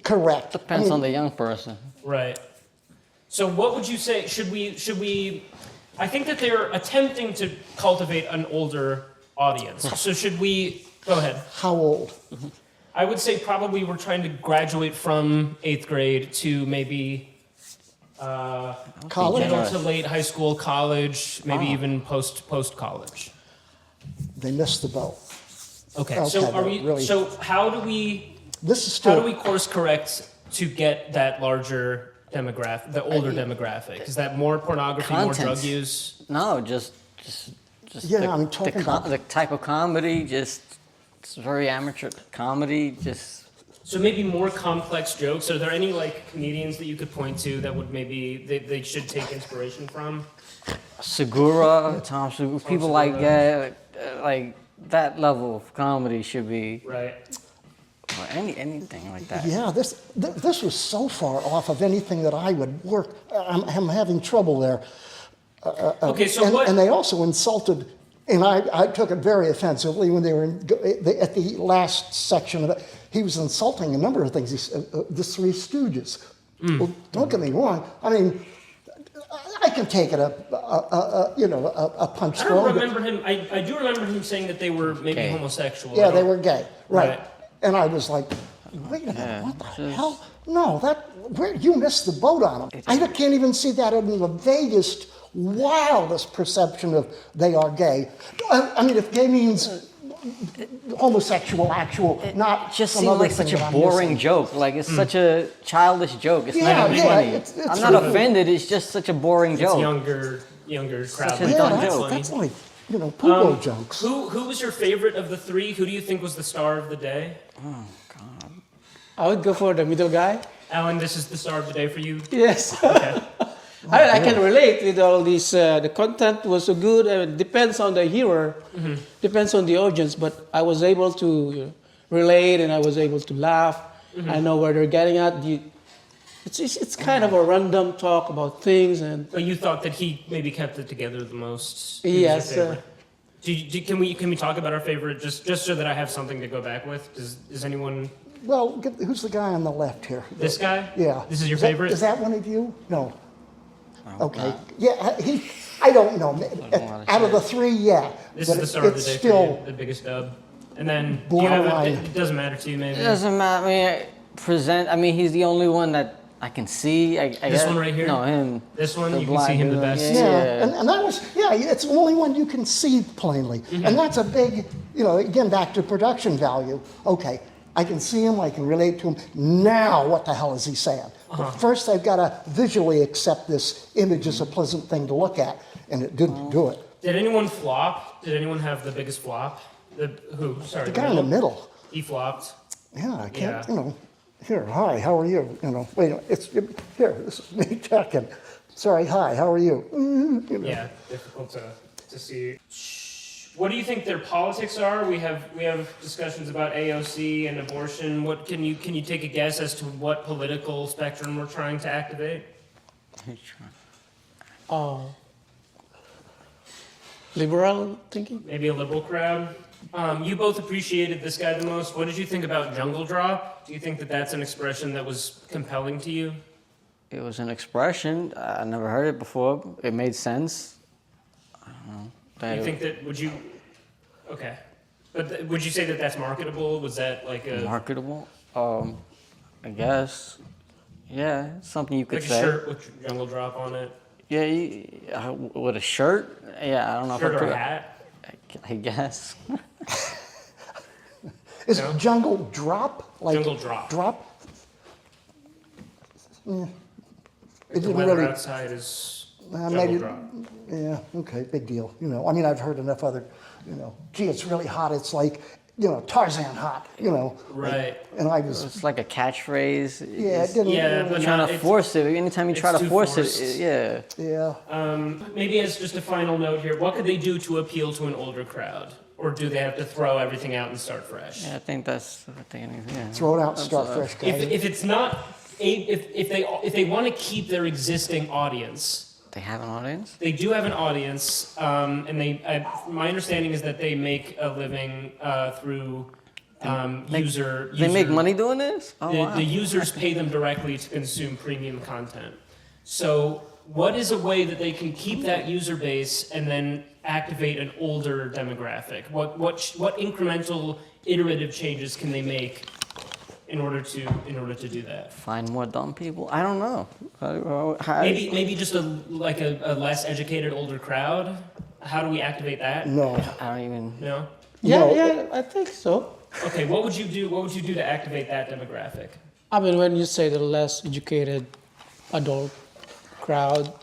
Speaker 8: Correct.
Speaker 7: Depends on the young person.
Speaker 1: Right. So what would you say, should we, I think that they're attempting to cultivate an older audience. So should we, go ahead.
Speaker 8: How old?
Speaker 1: I would say probably we're trying to graduate from 8th grade to maybe
Speaker 8: College?
Speaker 1: middle to late high school, college, maybe even post college.
Speaker 8: They missed the boat.
Speaker 1: Okay.
Speaker 8: Okay,
Speaker 1: So are
Speaker 8: but
Speaker 1: we?
Speaker 8: really-
Speaker 1: So how do we?
Speaker 8: This is
Speaker 1: How
Speaker 8: still.
Speaker 1: do we course correct to get that larger demographic, the older demographic? Is that more pornography, more
Speaker 7: Content.
Speaker 1: drug use?
Speaker 7: No, just
Speaker 8: Yeah,
Speaker 7: the,
Speaker 8: I'm talking about-
Speaker 7: the type of comedy. Just it's very amateur comedy. Just
Speaker 1: So maybe more complex jokes. Are there any like comedians that you could point to that would maybe they should take inspiration from?
Speaker 7: Segura, Tom Segura, people like that, like that level of comedy should be
Speaker 1: Right.
Speaker 7: or anything like that.
Speaker 8: Yeah, this was so far off of anything that I would work. I'm having trouble there.
Speaker 1: Okay. So
Speaker 8: and,
Speaker 1: what?
Speaker 8: and they also insulted, and I took it very offensively when they were at the last section of it. He was insulting a number of things. He said, the Three Stooges. Well, don't get me wrong. I mean, I can take it a punch
Speaker 1: I
Speaker 8: thrown.
Speaker 1: don't
Speaker 8: but-
Speaker 1: remember him. I do remember him saying that they were maybe
Speaker 7: Gay.
Speaker 1: homosexual.
Speaker 8: Yeah,
Speaker 1: I
Speaker 8: they
Speaker 1: don't-
Speaker 8: were gay, right?
Speaker 1: Right.
Speaker 8: And I was like, wait a minute,
Speaker 7: Yeah,
Speaker 8: what the
Speaker 7: just-
Speaker 8: hell? No, you missed the boat on them. I can't even see that in the vaguest, wildest perception of they are gay. I mean, if gay means homosexual, actual, not
Speaker 7: It just
Speaker 8: some
Speaker 7: seemed
Speaker 8: other
Speaker 7: like
Speaker 8: thing
Speaker 7: such a
Speaker 8: that I'm
Speaker 7: boring
Speaker 8: missing.
Speaker 7: joke. Like it's such a childish joke. It's
Speaker 8: Yeah,
Speaker 7: not even
Speaker 8: yeah,
Speaker 7: funny.
Speaker 8: it's
Speaker 7: I'm not
Speaker 8: really-
Speaker 7: offended. It's just such a boring
Speaker 1: It's
Speaker 7: joke.
Speaker 1: younger crowd.
Speaker 7: Such a
Speaker 1: like
Speaker 8: Yeah,
Speaker 7: dumb
Speaker 1: that.
Speaker 7: joke.
Speaker 8: that's
Speaker 1: Funny.
Speaker 8: like, poo-poo jokes.
Speaker 1: Who was your favorite of the three? Who do you think was the star of the day?
Speaker 6: I would go for the middle guy.
Speaker 1: Alan, this is the star of the day for you.
Speaker 6: Yes.
Speaker 1: Okay.
Speaker 6: I can relate with all this. The content was so good. It depends on the hearer, depends on the audience. But I was able to relate, and I was able to laugh. I know where they're getting at. It's kind of a random talk about things, and
Speaker 1: But you thought that he maybe kept it together the most. He was your
Speaker 6: yes,
Speaker 1: favorite. Can we talk about our favorite just so that I have something to go back with? Does anyone?
Speaker 8: Well, who's the guy on the left here?
Speaker 1: This guy?
Speaker 8: Yeah.
Speaker 1: This is your
Speaker 8: that-
Speaker 1: favorite?
Speaker 8: Is that one of you? No. Okay. Yeah, I don't know. Out of the three, yeah.
Speaker 1: This
Speaker 8: But
Speaker 1: is the star of the
Speaker 8: it's
Speaker 1: day
Speaker 8: still,
Speaker 1: for you, the biggest dub. And then do you have
Speaker 8: Borderline.
Speaker 1: it doesn't matter to you maybe.
Speaker 7: It doesn't matter. I mean, he's the only one that I can see. I
Speaker 1: This
Speaker 7: guess.
Speaker 1: one right here?
Speaker 7: No, him.
Speaker 1: This one,
Speaker 7: The
Speaker 1: you can see him the
Speaker 7: black
Speaker 1: best.
Speaker 7: dude,
Speaker 8: yeah. And that was, it's the only one you can see plainly. And that's a big, again, back to production value. Okay, I can see him, I can relate to him. Now, what the hell is he saying? But first, I've got to visually accept this image as a pleasant thing to look at, and it didn't do it.
Speaker 1: Did anyone flop? Did anyone have the biggest flop? Who? Sorry.
Speaker 8: The guy in the middle.
Speaker 1: He flopped.
Speaker 8: Yeah, I can't,
Speaker 1: Yeah.
Speaker 8: here, hi, how are you? Wait, here, this is me checking. Sorry, hi, how are you?
Speaker 1: Yeah, difficult to see. What do you think their politics are? We have discussions about AOC and abortion. What can you take a guess as to what political spectrum we're trying to activate?
Speaker 6: liberal thinking.
Speaker 1: Maybe a liberal crowd. You both appreciated this guy the most. What did you think about Jungle Drop? Do you think that that's an expression that was compelling to you?
Speaker 7: It was an expression. I never heard it before. It made sense. I don't know.
Speaker 1: Do you think that, would you, okay. But would you say that that's marketable? Was that like a,
Speaker 7: marketable? I guess. Yeah, something you could
Speaker 1: like a
Speaker 7: say.
Speaker 1: shirt with Jungle Drop on it?
Speaker 7: Yeah, with a shirt. Yeah, I don't know
Speaker 1: Shirt
Speaker 7: if
Speaker 1: or
Speaker 7: I
Speaker 1: a
Speaker 7: could.
Speaker 1: hat?
Speaker 7: I guess.
Speaker 8: Is
Speaker 1: No.
Speaker 8: Jungle Drop? Like
Speaker 1: Jungle Drop.
Speaker 8: Drop? It
Speaker 1: The
Speaker 8: didn't
Speaker 1: weather
Speaker 8: really.
Speaker 1: outside is
Speaker 8: Maybe.
Speaker 1: Jungle Drop.
Speaker 8: Yeah. Okay. Big deal. I mean, I've heard enough other. Gee, it's really hot. It's like Tarzan hot.
Speaker 1: Right.
Speaker 8: And I was.
Speaker 7: It's like a catchphrase.
Speaker 8: Yeah. It didn't.
Speaker 1: Yeah,
Speaker 8: really-
Speaker 1: but
Speaker 7: Trying
Speaker 1: not-
Speaker 7: to
Speaker 1: it's-
Speaker 7: force it. Anytime you try
Speaker 1: it's
Speaker 7: to
Speaker 1: too
Speaker 7: force
Speaker 1: forced.
Speaker 7: it, yeah.
Speaker 8: Yeah.
Speaker 1: Maybe as just a final note here, what could they do to appeal to an older crowd? Or do they have to throw everything out and start fresh?
Speaker 7: Yeah, I think that's what they yeah.
Speaker 8: Throw it out and start fresh, guys.
Speaker 1: If it's not, if they want to keep their existing audience,
Speaker 7: They have an audience?
Speaker 1: They do have an audience, and my understanding is that they make a living through user.
Speaker 7: They make money doing this? Oh, wow.
Speaker 1: The users pay them directly to consume premium content. So, what is a way that they can keep that user base and then activate an older demographic? What incremental, iterative changes can they make in order to do that?
Speaker 7: Find more dumb people? I don't know.
Speaker 1: Maybe just a less educated older crowd. How do we activate that?
Speaker 8: No.
Speaker 7: I don't even.
Speaker 1: No.
Speaker 6: Yeah, I think so.
Speaker 1: Okay, what would you do? What would you do to activate that demographic?
Speaker 6: I mean, when you say the less educated adult crowd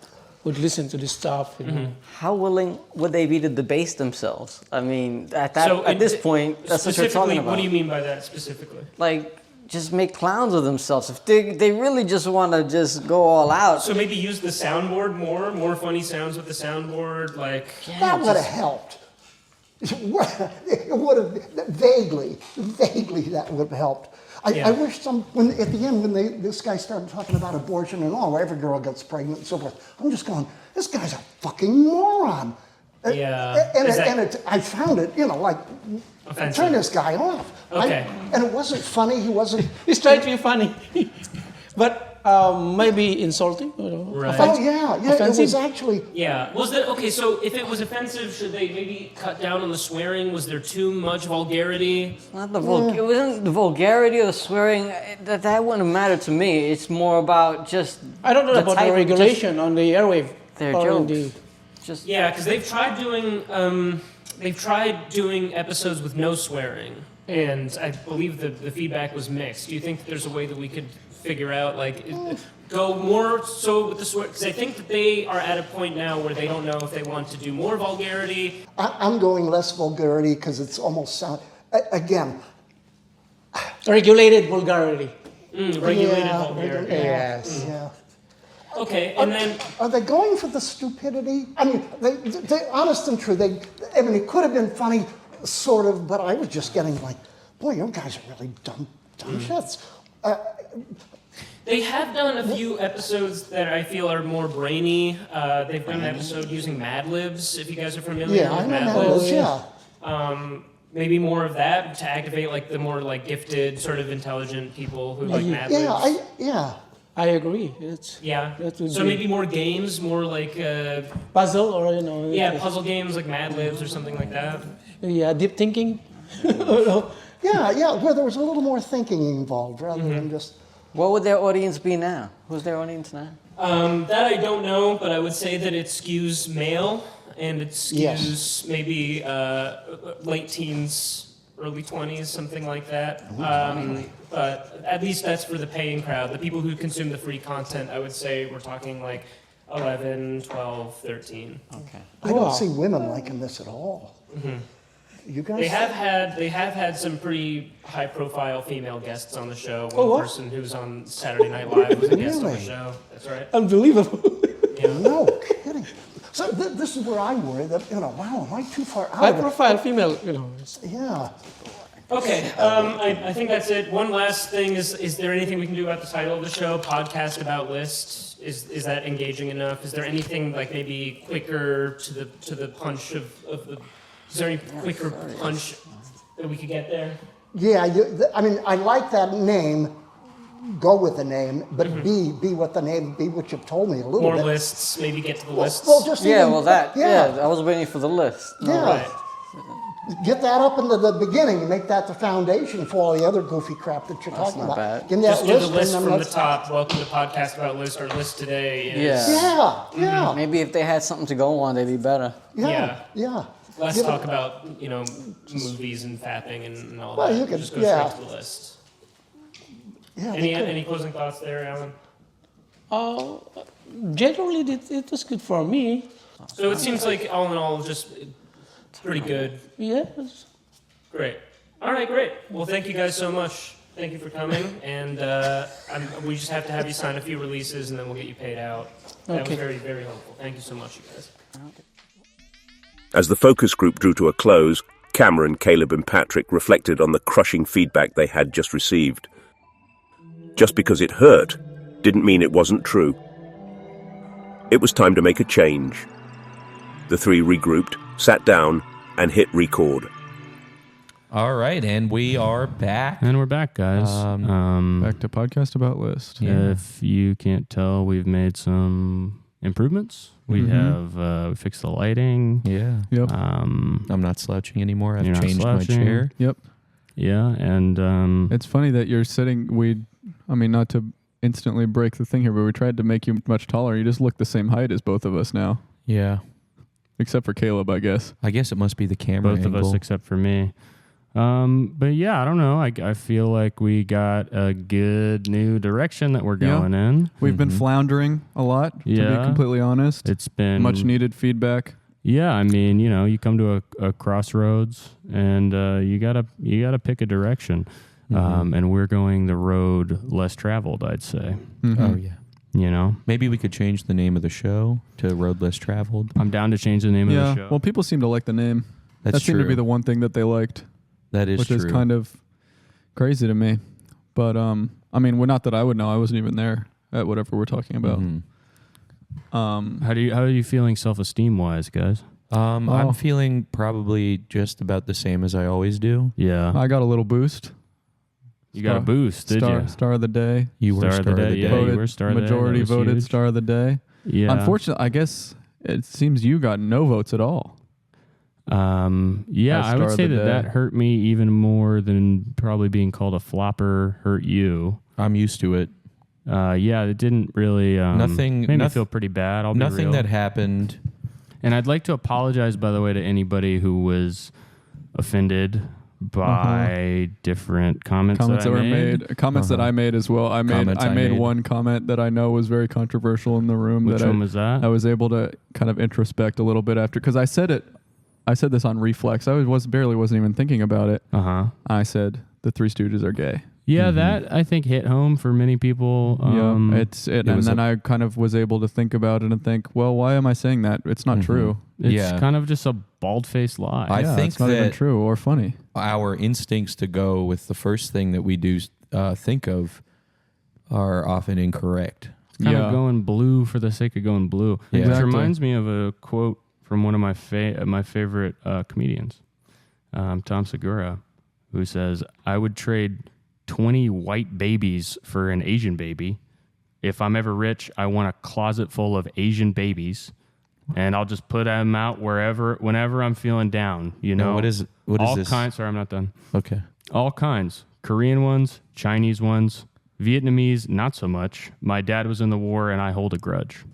Speaker 6: would listen to this stuff, you know.
Speaker 7: How willing would they be to debase themselves? I mean, at
Speaker 1: So
Speaker 7: this point, that's what you're talking
Speaker 1: specifically,
Speaker 7: about.
Speaker 1: what do you mean by that specifically?
Speaker 7: Like, just make clowns of themselves. If they really just want to just go all out.
Speaker 1: So maybe use the soundboard more funny sounds with the soundboard, like.
Speaker 8: That would have helped. It would have vaguely that would have helped. I wish when at the end when this guy started talking about abortion and all, where every girl gets pregnant and so forth, I'm just going, this guy's a fucking moron.
Speaker 1: Yeah.
Speaker 8: I found it, like,
Speaker 1: Offensive.
Speaker 8: turn this guy off.
Speaker 1: Okay.
Speaker 8: And it wasn't funny. He wasn't.
Speaker 6: He's trying to be funny, but maybe insulting. You know,
Speaker 1: Right.
Speaker 8: Oh yeah, it
Speaker 6: Offensive?
Speaker 8: was actually.
Speaker 1: Yeah. Was that okay? So if it was offensive, should they maybe cut down on the swearing? Was there too much vulgarity?
Speaker 7: Not the it wasn't the vulgarity or the swearing. That wouldn't matter to me. It's more about just.
Speaker 6: I don't know
Speaker 7: the
Speaker 6: about
Speaker 7: type
Speaker 6: the
Speaker 7: of
Speaker 6: regulation on the airwave.
Speaker 7: Their
Speaker 6: or on
Speaker 7: jokes.
Speaker 6: the-
Speaker 7: Just
Speaker 1: Yeah, because they've tried doing episodes with no swearing, and I believe the feedback was mixed. Do you think that there's a way that we could figure out go more so with the swear? Because I think that they are at a point now where they don't know if they want to do more vulgarity.
Speaker 8: I'm going less vulgarity because it's almost sound. Again,
Speaker 6: regulated vulgarity.
Speaker 1: Regulated
Speaker 8: yeah,
Speaker 1: vulgarity.
Speaker 6: Yes.
Speaker 8: yeah.
Speaker 1: Okay, and then
Speaker 8: Are they going for the stupidity? I mean, they honest and true. It could have been funny, sort of, but I was just getting like, boy, you guys are really dumb shits.
Speaker 1: they have done a few episodes that I feel are more brainy. They've done an episode using Mad Libs, if you guys are familiar
Speaker 8: Yeah,
Speaker 1: with
Speaker 8: I know
Speaker 1: Mad
Speaker 8: that
Speaker 1: Libs.
Speaker 8: was, yeah.
Speaker 1: Maybe more of that to activate the more gifted, sort of intelligent people who like Mad Libs.
Speaker 6: I agree. It's
Speaker 1: Yeah.
Speaker 6: That would
Speaker 1: So
Speaker 6: be-
Speaker 1: maybe more games, more
Speaker 6: puzzle or
Speaker 1: puzzle games like Mad Libs or something like that.
Speaker 6: deep thinking.
Speaker 8: Yeah, where there was a little more thinking involved rather than just.
Speaker 7: what would their audience be now? Who's their audience now?
Speaker 1: That I don't know, but I would say that it skews male and it skews maybe late teens, early 20s, something like that. But at least that's for the paying crowd. The people who consume the free content, I would say we're talking 11, 12, 13.
Speaker 7: Okay.
Speaker 8: I don't see women liking this at all. You guys.
Speaker 1: They have had some pretty high profile female guests on the show.
Speaker 6: Oh,
Speaker 1: One
Speaker 6: what?
Speaker 1: person who's on Saturday Night Live was a guest on the
Speaker 8: Really?
Speaker 1: show. That's right.
Speaker 6: Unbelievable.
Speaker 8: No kidding. So this is where I worry that wow, am I too far out?
Speaker 6: High
Speaker 8: of it?
Speaker 6: profile female.
Speaker 8: Yeah.
Speaker 1: Okay, I think that's it. One last thing is there anything we can do about the title of the show, Podcast About List? Is that engaging enough? Is there anything maybe quicker to the punch of the? Is there any quicker punch that we could get there?
Speaker 8: Yeah, I mean, I like that name. Go with the name, but be what the name, be what you've told me a little
Speaker 1: More
Speaker 8: bit.
Speaker 1: lists, maybe get to the lists.
Speaker 8: Well, just
Speaker 7: Yeah,
Speaker 8: even-
Speaker 7: well that.
Speaker 8: Yeah,
Speaker 7: I was waiting for the list.
Speaker 8: yeah.
Speaker 1: Right.
Speaker 8: Get that up into the beginning and make that the foundation for all the other goofy crap that you're talking
Speaker 7: not
Speaker 8: about.
Speaker 7: bad.
Speaker 8: Give me that
Speaker 1: Just do the
Speaker 8: list,
Speaker 1: list
Speaker 8: and
Speaker 1: from
Speaker 8: then
Speaker 1: the
Speaker 8: let's-
Speaker 1: top. Welcome to Podcast About List. Our list today is
Speaker 8: Yeah.
Speaker 7: Maybe if they had something to go on, they'd be better.
Speaker 8: Yeah.
Speaker 1: less
Speaker 8: Give it-
Speaker 1: talk about movies and fapping and all
Speaker 8: Well,
Speaker 1: that.
Speaker 8: you could-
Speaker 1: Just go
Speaker 8: yeah.
Speaker 1: straight to the list.
Speaker 8: Yeah.
Speaker 1: Any closing thoughts there, Alan?
Speaker 6: Generally, it was good for me.
Speaker 1: So it seems like all in all, just pretty good.
Speaker 6: Yes.
Speaker 1: Great. All right, great. Well, thank you guys so much. Thank you for coming, and we just have to have you sign a few releases, and then we'll get you paid out. That
Speaker 6: Okay.
Speaker 1: was very, very helpful. Thank you so much, you guys.
Speaker 9: As the focus group drew to a close, Cameron, Caleb and Patrick reflected on the crushing feedback they had just received. Just because it hurt didn't mean it wasn't true. It was time to make a change. The three regrouped, sat down, and hit record.
Speaker 2: All right, and we are back.
Speaker 3: And we're back, guys.
Speaker 4: Back to podcast about list.
Speaker 3: If you can't tell, we've made some improvements. We have we fixed the lighting.
Speaker 2: Yeah.
Speaker 4: Yep.
Speaker 2: I'm not slouching anymore. I've
Speaker 3: You're not
Speaker 2: changed my
Speaker 3: slouching.
Speaker 2: chair.
Speaker 4: Yep.
Speaker 3: Yeah, and
Speaker 4: It's funny that you're sitting. I mean, not to instantly break the thing here, but we tried to make you much taller. You just look the same height as both of us now,
Speaker 2: Yeah.
Speaker 4: except for Caleb, I guess.
Speaker 2: I guess it must be the camera
Speaker 3: both
Speaker 2: angle.
Speaker 3: of us except for me. But yeah, I don't know. I feel like we got a good new direction that we're
Speaker 4: Yeah.
Speaker 3: going in.
Speaker 4: We've been floundering a lot, to
Speaker 3: Yeah.
Speaker 4: be completely honest.
Speaker 3: It's been
Speaker 4: Much needed feedback.
Speaker 3: Yeah, I mean, you come to a crossroads and you gotta pick a direction. And we're going the road less traveled, I'd say.
Speaker 2: Oh, yeah. Maybe we could change the name of the show to Road Less Traveled.
Speaker 3: I'm down to change the name of the show.
Speaker 4: Well, people seem to like the name.
Speaker 2: That's
Speaker 4: that seemed to
Speaker 2: true.
Speaker 4: be the one thing that they liked,
Speaker 2: That is
Speaker 4: which
Speaker 2: true.
Speaker 4: is kind of crazy to me. But I mean, well, not that I would know. I wasn't even there at whatever we're talking about.
Speaker 2: Mhm.
Speaker 3: How are you feeling self-esteem wise, guys?
Speaker 2: I'm feeling probably just about the same as I always do.
Speaker 3: Yeah.
Speaker 4: I got a little boost.
Speaker 3: You got a boost, did you?
Speaker 4: Star of the day.
Speaker 2: You were
Speaker 3: Star of the day, yeah.
Speaker 4: Voted-
Speaker 3: you were star of the day.
Speaker 4: majority
Speaker 3: That was
Speaker 4: voted
Speaker 3: huge.
Speaker 4: star of the day.
Speaker 3: Yeah.
Speaker 4: Unfortunately, I guess it seems you got no votes at all.
Speaker 3: Yeah,
Speaker 4: As
Speaker 3: I would
Speaker 4: star
Speaker 3: say
Speaker 4: of the
Speaker 3: that
Speaker 4: day.
Speaker 3: hurt me even more than probably being called a flopper hurt you.
Speaker 2: I'm used to it.
Speaker 3: Yeah, it didn't really
Speaker 2: Nothing-
Speaker 3: made me
Speaker 2: noth-
Speaker 3: feel pretty bad. I'll be
Speaker 2: Nothing
Speaker 3: real.
Speaker 2: that happened.
Speaker 3: And I'd like to apologize, by the way, to anybody who was offended by different comments
Speaker 4: Comments that
Speaker 3: I
Speaker 4: were
Speaker 3: made.
Speaker 4: made. Comments that I made as well. I
Speaker 2: Comments I
Speaker 4: made
Speaker 2: made.
Speaker 4: one comment that I know was very controversial in the room.
Speaker 3: Which
Speaker 4: that
Speaker 3: one was that?
Speaker 4: I was able to kind of introspect a little bit after, because I said this on reflex. I wasn't even thinking about it. I said the Three Stooges are gay.
Speaker 3: Yeah, that I think hit home for many people.
Speaker 4: And
Speaker 2: was
Speaker 4: then I kind of was able to think about it and think, well, why am I saying that? It's not true.
Speaker 3: It's
Speaker 2: Yeah.
Speaker 3: kind of just a bald-faced lie.
Speaker 2: I think
Speaker 4: it's not even
Speaker 2: that-
Speaker 4: true or funny.
Speaker 2: Our instincts to go with the first thing that we do think of are often incorrect.
Speaker 3: kind of going blue for the sake of going blue.
Speaker 2: Yeah.
Speaker 3: Which
Speaker 4: Exactly.
Speaker 3: reminds me of a quote from one of my my favorite comedians, Tom Segura, who says, "I would trade 20 white babies for an Asian baby. If I'm ever rich, I want a closet full of Asian babies, and I'll just put them out whenever I'm feeling down.
Speaker 2: Now, what is
Speaker 3: all
Speaker 2: this?
Speaker 3: kinds. Sorry, I'm not done.
Speaker 2: Okay.
Speaker 3: All kinds. Korean ones, Chinese ones, Vietnamese, not so much. My dad was in the war, and I hold a grudge."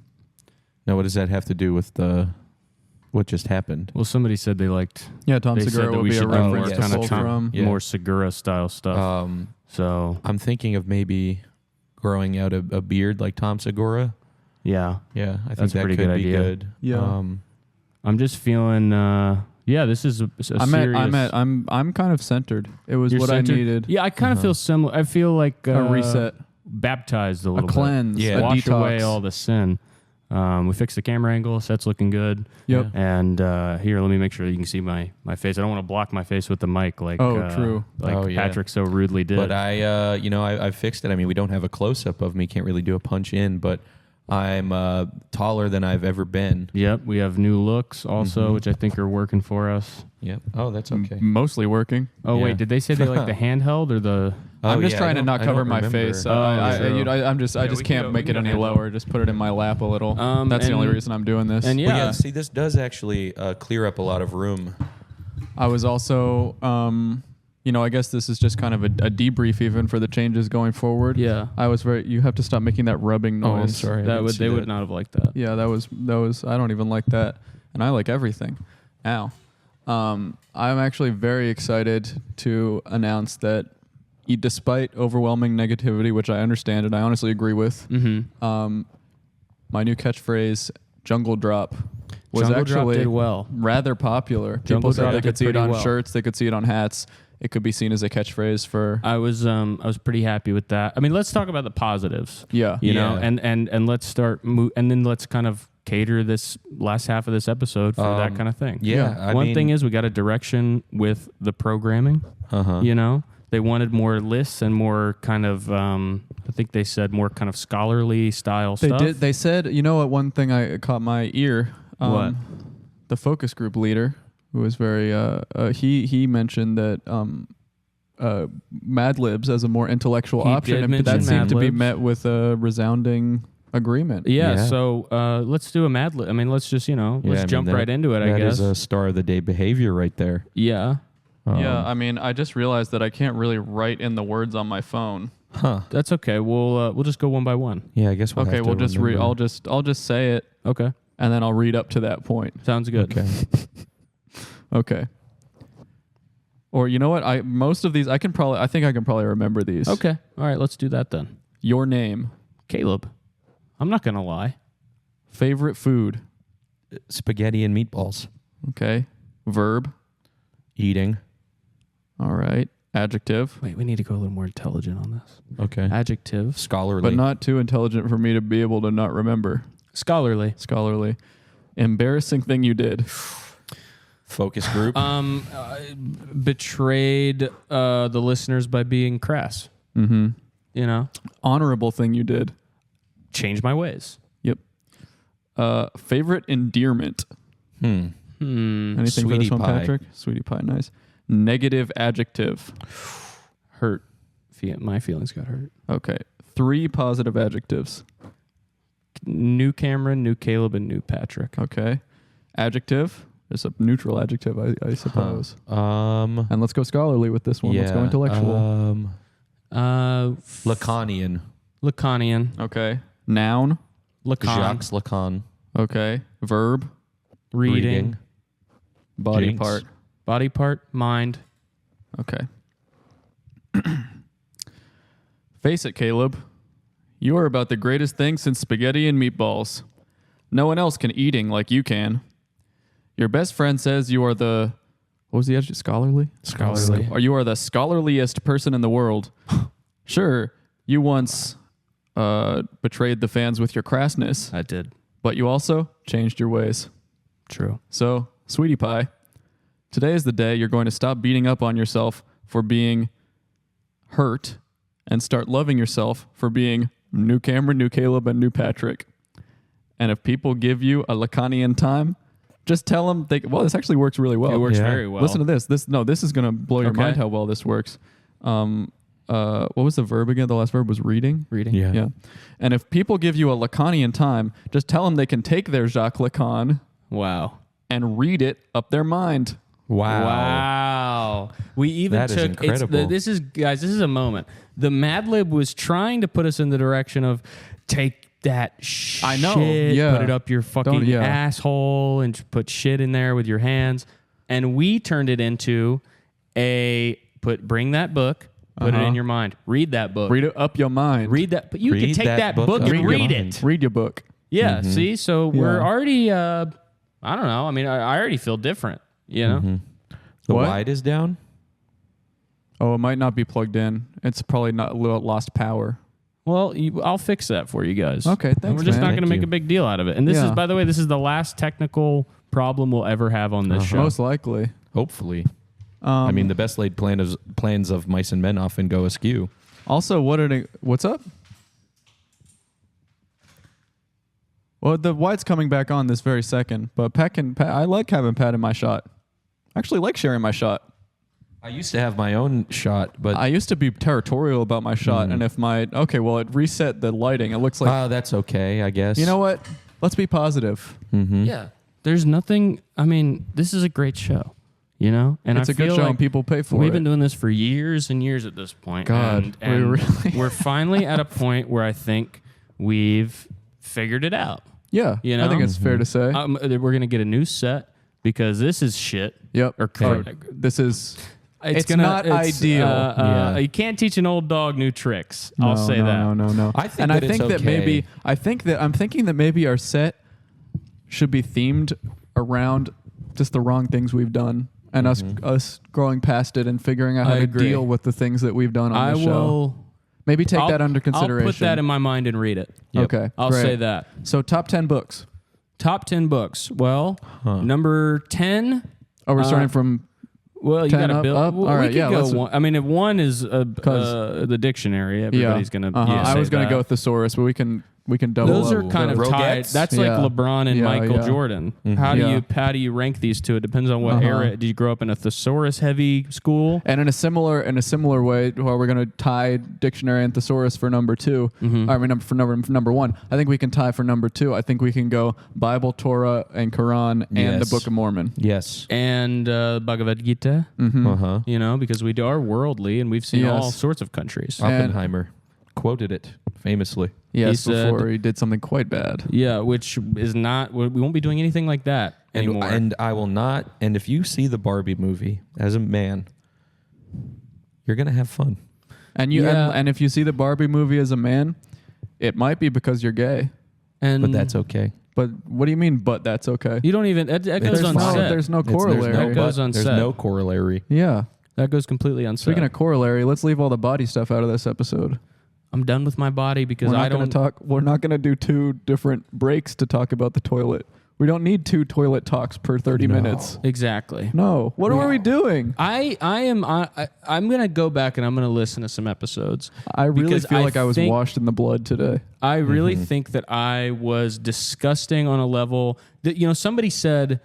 Speaker 2: Now, what does that have to do with what just happened?
Speaker 3: Well, somebody said they liked.
Speaker 4: Yeah, Tom
Speaker 3: They said
Speaker 4: Segura
Speaker 3: that
Speaker 4: would
Speaker 3: we
Speaker 4: be a
Speaker 3: should do more
Speaker 4: reference to
Speaker 3: kind of
Speaker 4: pull
Speaker 3: Tom-
Speaker 4: from.
Speaker 2: Yeah.
Speaker 3: more Segura style stuff. So
Speaker 2: I'm thinking of maybe growing out a beard like Tom Segura.
Speaker 3: yeah,
Speaker 2: Yeah, I think
Speaker 3: That's a
Speaker 2: that
Speaker 3: pretty
Speaker 2: could
Speaker 3: good
Speaker 2: be
Speaker 3: idea.
Speaker 2: good.
Speaker 4: Yeah.
Speaker 3: I'm just feeling. This is a serious.
Speaker 4: I'm kind of centered. It was
Speaker 3: You're
Speaker 4: what
Speaker 3: centered?
Speaker 4: I needed.
Speaker 3: Yeah, I kind of feel similar. I feel like
Speaker 4: A reset,
Speaker 3: baptized a
Speaker 4: a
Speaker 3: little
Speaker 4: cleanse,
Speaker 2: Yeah.
Speaker 4: a
Speaker 3: Wash
Speaker 4: detox.
Speaker 3: away all the sin. We fixed the camera angle. Set's looking good.
Speaker 4: Yep.
Speaker 3: And here, let me make sure you can see my face. I don't want to block my face with the mic like
Speaker 4: true.
Speaker 3: like
Speaker 2: Oh, yeah.
Speaker 3: Patrick so rudely did.
Speaker 2: But I fixed it. I mean, we don't have a close up of me. Can't really do a punch in, but I'm taller than I've ever been.
Speaker 3: Yep, we have new looks also, which I think are working for us.
Speaker 2: Yep. Oh, that's okay.
Speaker 4: Mostly working.
Speaker 3: Oh
Speaker 2: Yeah.
Speaker 3: wait, did they say they like the handheld or the?
Speaker 4: I'm just
Speaker 2: yeah,
Speaker 4: trying
Speaker 2: I
Speaker 4: to
Speaker 2: don't-
Speaker 4: not
Speaker 2: I
Speaker 4: cover
Speaker 2: don't
Speaker 4: my
Speaker 2: remember.
Speaker 4: face.
Speaker 3: Oh,
Speaker 4: I
Speaker 3: true.
Speaker 4: just
Speaker 3: we can
Speaker 4: can't
Speaker 3: go-
Speaker 4: make
Speaker 3: we
Speaker 4: it
Speaker 3: can
Speaker 4: any
Speaker 3: go
Speaker 4: lower. Just put it in my lap a little. That's the only
Speaker 3: and-
Speaker 4: reason I'm doing this.
Speaker 3: And
Speaker 2: Well,
Speaker 3: yeah,
Speaker 2: yeah. See, this does actually clear up a lot of room.
Speaker 4: I was also, I guess this is just kind of a debrief even for the changes going forward.
Speaker 3: Yeah.
Speaker 4: I was you have to stop making that rubbing noise.
Speaker 2: Oh, I'm sorry. I
Speaker 3: that
Speaker 2: didn't
Speaker 3: would
Speaker 2: see
Speaker 3: they would
Speaker 2: that.
Speaker 3: not have liked that.
Speaker 4: Yeah, that was, I don't even like that. And I like everything. Ow. I'm actually very excited to announce that despite overwhelming negativity, which I understand and I honestly agree with, my new catchphrase, Jungle Drop, was
Speaker 3: Jungle Drop
Speaker 4: actually
Speaker 3: did well.
Speaker 4: rather popular.
Speaker 3: Jungle
Speaker 4: People said
Speaker 3: Drop
Speaker 4: they
Speaker 3: did
Speaker 4: could see it
Speaker 3: pretty
Speaker 4: on
Speaker 3: well.
Speaker 4: shirts, they could see it on hats. It could be seen as a catchphrase for
Speaker 3: I was pretty happy with that. I mean, let's talk about the positives.
Speaker 4: Yeah.
Speaker 3: you know,
Speaker 2: Yeah.
Speaker 3: and let's start and then let's kind of cater this last half of this episode for that kind of thing.
Speaker 2: Yeah. I
Speaker 3: One
Speaker 2: mean,
Speaker 3: thing is we got a direction with the programming.
Speaker 2: Uh-huh.
Speaker 3: You know, they wanted more lists and more kind of I think they said more kind of scholarly style
Speaker 4: They
Speaker 3: stuff.
Speaker 4: did. They said, you know what? One thing I caught my ear.
Speaker 3: What?
Speaker 4: The focus group leader, who was very, he mentioned that Mad Libs as a more intellectual
Speaker 3: He
Speaker 4: option,
Speaker 3: did
Speaker 4: and that
Speaker 3: mention
Speaker 4: seemed
Speaker 3: Mad
Speaker 4: to be
Speaker 3: Libs.
Speaker 4: met with a resounding agreement.
Speaker 3: Yeah,
Speaker 2: Yeah.
Speaker 3: so let's do a Mad Lib. I mean, let's just, let's jump right into it, I
Speaker 2: That
Speaker 3: guess.
Speaker 2: is a star of the day behavior right there.
Speaker 3: Yeah.
Speaker 4: Yeah, I mean, I just realized that I can't really write in the words on my phone.
Speaker 2: Huh.
Speaker 3: That's okay. We'll just go one by one.
Speaker 2: Yeah, I guess we'll
Speaker 4: Okay,
Speaker 2: have
Speaker 4: we'll
Speaker 2: to
Speaker 4: just read.
Speaker 2: remember.
Speaker 4: I'll just say it,
Speaker 3: Okay.
Speaker 4: and then I'll read up to that point.
Speaker 3: Sounds good.
Speaker 2: Okay.
Speaker 4: Okay. Or you know what? Most of these I think I can probably remember these.
Speaker 3: Okay. All right, let's do that then.
Speaker 4: Your name,
Speaker 3: Caleb. I'm not going to lie.
Speaker 4: favorite food.
Speaker 2: Spaghetti and meatballs.
Speaker 4: Okay. Verb.
Speaker 2: Eating.
Speaker 4: All right. Adjective,
Speaker 3: Wait, we need to go a little more intelligent on this.
Speaker 2: Okay.
Speaker 3: Adjective.
Speaker 2: Scholarly.
Speaker 4: but not too intelligent for me to be able to not remember.
Speaker 3: Scholarly.
Speaker 4: Scholarly. Embarrassing thing you did.
Speaker 2: Focus group.
Speaker 3: Betrayed the listeners by being crass.
Speaker 4: Mm-hmm. Honorable thing you did.
Speaker 3: Change my ways.
Speaker 4: Yep. Favorite endearment. Anything for
Speaker 2: Sweetie
Speaker 4: this one,
Speaker 2: pie.
Speaker 4: Patrick? Sweetie pie, nice. Negative adjective.
Speaker 3: Hurt. My feelings got hurt.
Speaker 4: Okay. 3 positive adjectives.
Speaker 3: New Cameron, new Caleb, and new Patrick.
Speaker 4: Okay. Adjective. It's a neutral adjective, I suppose.
Speaker 2: Um.
Speaker 4: And let's go scholarly with this one.
Speaker 2: Yeah.
Speaker 4: Let's go intellectual.
Speaker 2: Lacanian.
Speaker 3: Lacanian.
Speaker 4: Okay. Noun.
Speaker 3: Lacan.
Speaker 2: Jacques Lacan.
Speaker 4: Okay. Verb.
Speaker 3: Reading.
Speaker 4: Body
Speaker 2: Jinx.
Speaker 4: part.
Speaker 3: Body part. Mind.
Speaker 4: Okay. Face it, Caleb. You are about the greatest thing since spaghetti and meatballs. No one else can eating like you can. Your best friend says you are the... What was the adjective? Scholarly?
Speaker 3: Scholarly.
Speaker 4: Or you are the scholarliest person in the world. Sure, you once betrayed the fans with your crassness,
Speaker 3: I did.
Speaker 4: but you also changed your ways.
Speaker 3: True.
Speaker 4: So, sweetie pie, today is the day you're going to stop beating up on yourself for being hurt and start loving yourself for being new Cameron, new Caleb, and new Patrick. And if people give you a Lacanian time, just tell them, this actually works really well.
Speaker 3: It works
Speaker 2: Yeah.
Speaker 3: very well.
Speaker 4: Listen to this. This is going to blow your
Speaker 3: Okay.
Speaker 4: mind how well this works. What was the verb again? The last verb was reading?
Speaker 3: Reading.
Speaker 2: Yeah.
Speaker 4: Yeah. And if people give you a Lacanian time, just tell them they can take their Jacques Lacan
Speaker 3: Wow.
Speaker 4: and read it up their mind.
Speaker 2: Wow.
Speaker 3: Wow. We even
Speaker 2: That is
Speaker 3: took
Speaker 2: incredible.
Speaker 3: this is a moment. The Mad Lib was trying to put us in the direction of take that shit,
Speaker 4: I know, yeah.
Speaker 3: put it up your fucking
Speaker 4: yeah.
Speaker 3: asshole and put shit in there with your hands. And we turned it into bring that book, put it in your mind. Read that book.
Speaker 4: Read it up your mind.
Speaker 3: Read that. But you can
Speaker 2: Read
Speaker 3: take
Speaker 2: that
Speaker 3: that
Speaker 2: book
Speaker 3: book
Speaker 2: up
Speaker 3: and
Speaker 2: your
Speaker 3: read
Speaker 2: mind.
Speaker 3: it.
Speaker 4: Read your book.
Speaker 3: Yeah. See, so we're
Speaker 4: Yeah.
Speaker 3: already. I don't know. I mean, I already feel different. You know.
Speaker 2: The
Speaker 4: What?
Speaker 2: wide is down.
Speaker 4: Oh, it might not be plugged in. It's probably not lost power.
Speaker 3: Well, I'll fix that for you guys.
Speaker 4: Okay,
Speaker 3: And
Speaker 4: thanks,
Speaker 3: we're just
Speaker 4: man.
Speaker 3: not going to
Speaker 2: Thank
Speaker 3: make
Speaker 2: you.
Speaker 3: a big deal out of it. And this
Speaker 4: Yeah.
Speaker 3: is, by the way, this is the last technical problem we'll ever have on this show.
Speaker 4: Most likely.
Speaker 2: Hopefully. I mean, the best laid plans of mice and men often go askew.
Speaker 4: Also, what's up? Well, the white's coming back on this very second, but I like having Pat in my shot. I actually like sharing my shot.
Speaker 2: I used to have my own shot, but
Speaker 4: I used to be territorial about my shot, and if it reset the lighting. It looks like,
Speaker 2: that's okay, I guess.
Speaker 4: you know what? Let's be positive.
Speaker 3: Yeah. There's nothing. I mean, this is a great show, you know? And
Speaker 4: It's
Speaker 3: I
Speaker 4: a good
Speaker 3: feel
Speaker 4: show
Speaker 3: like
Speaker 4: and people pay for
Speaker 3: we've
Speaker 4: it.
Speaker 3: been doing this for years and years at this point.
Speaker 4: God, we
Speaker 3: and
Speaker 4: really-
Speaker 3: we're finally at a point where I think we've figured it out.
Speaker 4: Yeah,
Speaker 3: You know?
Speaker 4: I think it's fair to say.
Speaker 3: We're going to get a new set because this is shit.
Speaker 4: Yep.
Speaker 3: Or
Speaker 4: This is... It's
Speaker 3: gonna-
Speaker 4: not ideal.
Speaker 2: Yeah.
Speaker 3: You can't teach an old dog new tricks. I'll say
Speaker 4: no,
Speaker 3: that.
Speaker 4: No.
Speaker 2: I think
Speaker 4: and
Speaker 2: that
Speaker 4: I think
Speaker 2: it's
Speaker 4: that
Speaker 2: okay.
Speaker 4: maybe I'm thinking that maybe our set should be themed around just the wrong things we've done and us growing past it and figuring out how
Speaker 3: I
Speaker 4: to
Speaker 3: agree.
Speaker 4: deal with the things that we've done on
Speaker 3: I
Speaker 4: the show.
Speaker 3: will
Speaker 4: Maybe take
Speaker 3: I'll-
Speaker 4: that under consideration.
Speaker 3: I'll put that in my mind and read it.
Speaker 4: Okay,
Speaker 3: I'll
Speaker 4: great.
Speaker 3: say that.
Speaker 4: So top 10 books.
Speaker 3: Top 10 books. Well, number 10.
Speaker 4: Oh, we're starting from
Speaker 3: Well, you
Speaker 4: 10
Speaker 3: got to
Speaker 4: up,
Speaker 3: build.
Speaker 4: up?
Speaker 3: Well,
Speaker 4: All
Speaker 3: we
Speaker 4: right,
Speaker 3: could
Speaker 4: yeah,
Speaker 3: go
Speaker 4: let's-
Speaker 3: one. I mean, if one is
Speaker 4: Because-
Speaker 3: the dictionary, everybody's gonna.
Speaker 4: I
Speaker 3: say
Speaker 4: was gonna
Speaker 3: that.
Speaker 4: go with thesaurus, but we can double
Speaker 3: Those
Speaker 4: up.
Speaker 3: are kind of
Speaker 2: Rogettes?
Speaker 3: tied. That's like
Speaker 4: Yeah.
Speaker 3: LeBron and
Speaker 4: Yeah,
Speaker 3: Michael
Speaker 4: yeah.
Speaker 3: Jordan. How do
Speaker 4: Yeah.
Speaker 3: you rank these two? It depends on what
Speaker 4: Uh-huh.
Speaker 3: era. Did you grow up in a thesaurus heavy school?
Speaker 4: And in a similar way, while we're going to tie dictionary and thesaurus for number 2, I mean for number 1, I think we can tie for number 2. I think we can go Bible, Torah, and Quran, and the
Speaker 2: Yes.
Speaker 4: Book of Mormon.
Speaker 2: Yes.
Speaker 3: And Bhagavad Gita.
Speaker 2: Uh-huh.
Speaker 3: You know, because we are worldly and we've seen all
Speaker 4: Yes.
Speaker 3: sorts of countries.
Speaker 2: Oppenheimer quoted it famously.
Speaker 4: Yes,
Speaker 3: He said-
Speaker 4: before he did something quite bad.
Speaker 3: Yeah, which is not. We won't be doing anything like that anymore.
Speaker 2: And I will not. And if you see the Barbie movie as a man, you're gonna have fun.
Speaker 4: And you
Speaker 3: Yeah.
Speaker 4: and if you see the Barbie movie as a man, it might be because you're gay.
Speaker 3: And
Speaker 2: But that's okay.
Speaker 4: But what do you mean? But that's okay.
Speaker 3: you don't even. That goes
Speaker 4: There's
Speaker 3: unsaid.
Speaker 4: there's no
Speaker 2: It's-
Speaker 4: corollary.
Speaker 3: That goes
Speaker 2: there's
Speaker 3: unsaid.
Speaker 2: no corollary.
Speaker 4: Yeah.
Speaker 3: That goes completely unsaid.
Speaker 4: Speaking of corollary, let's leave all the body stuff out of this episode.
Speaker 3: I'm done with my body because
Speaker 4: We're
Speaker 3: I
Speaker 4: not going
Speaker 3: don't
Speaker 4: to talk. We're not going to do 2 different breaks to talk about the toilet. We don't need 2 toilet talks per 30 minutes.
Speaker 3: exactly.
Speaker 4: No. What are we doing?
Speaker 3: I'm gonna go back and I'm gonna listen to some episodes.
Speaker 4: I really
Speaker 3: because
Speaker 4: feel like I was
Speaker 3: think-
Speaker 4: washed in the blood today.
Speaker 3: I really think that I was disgusting on a level that somebody said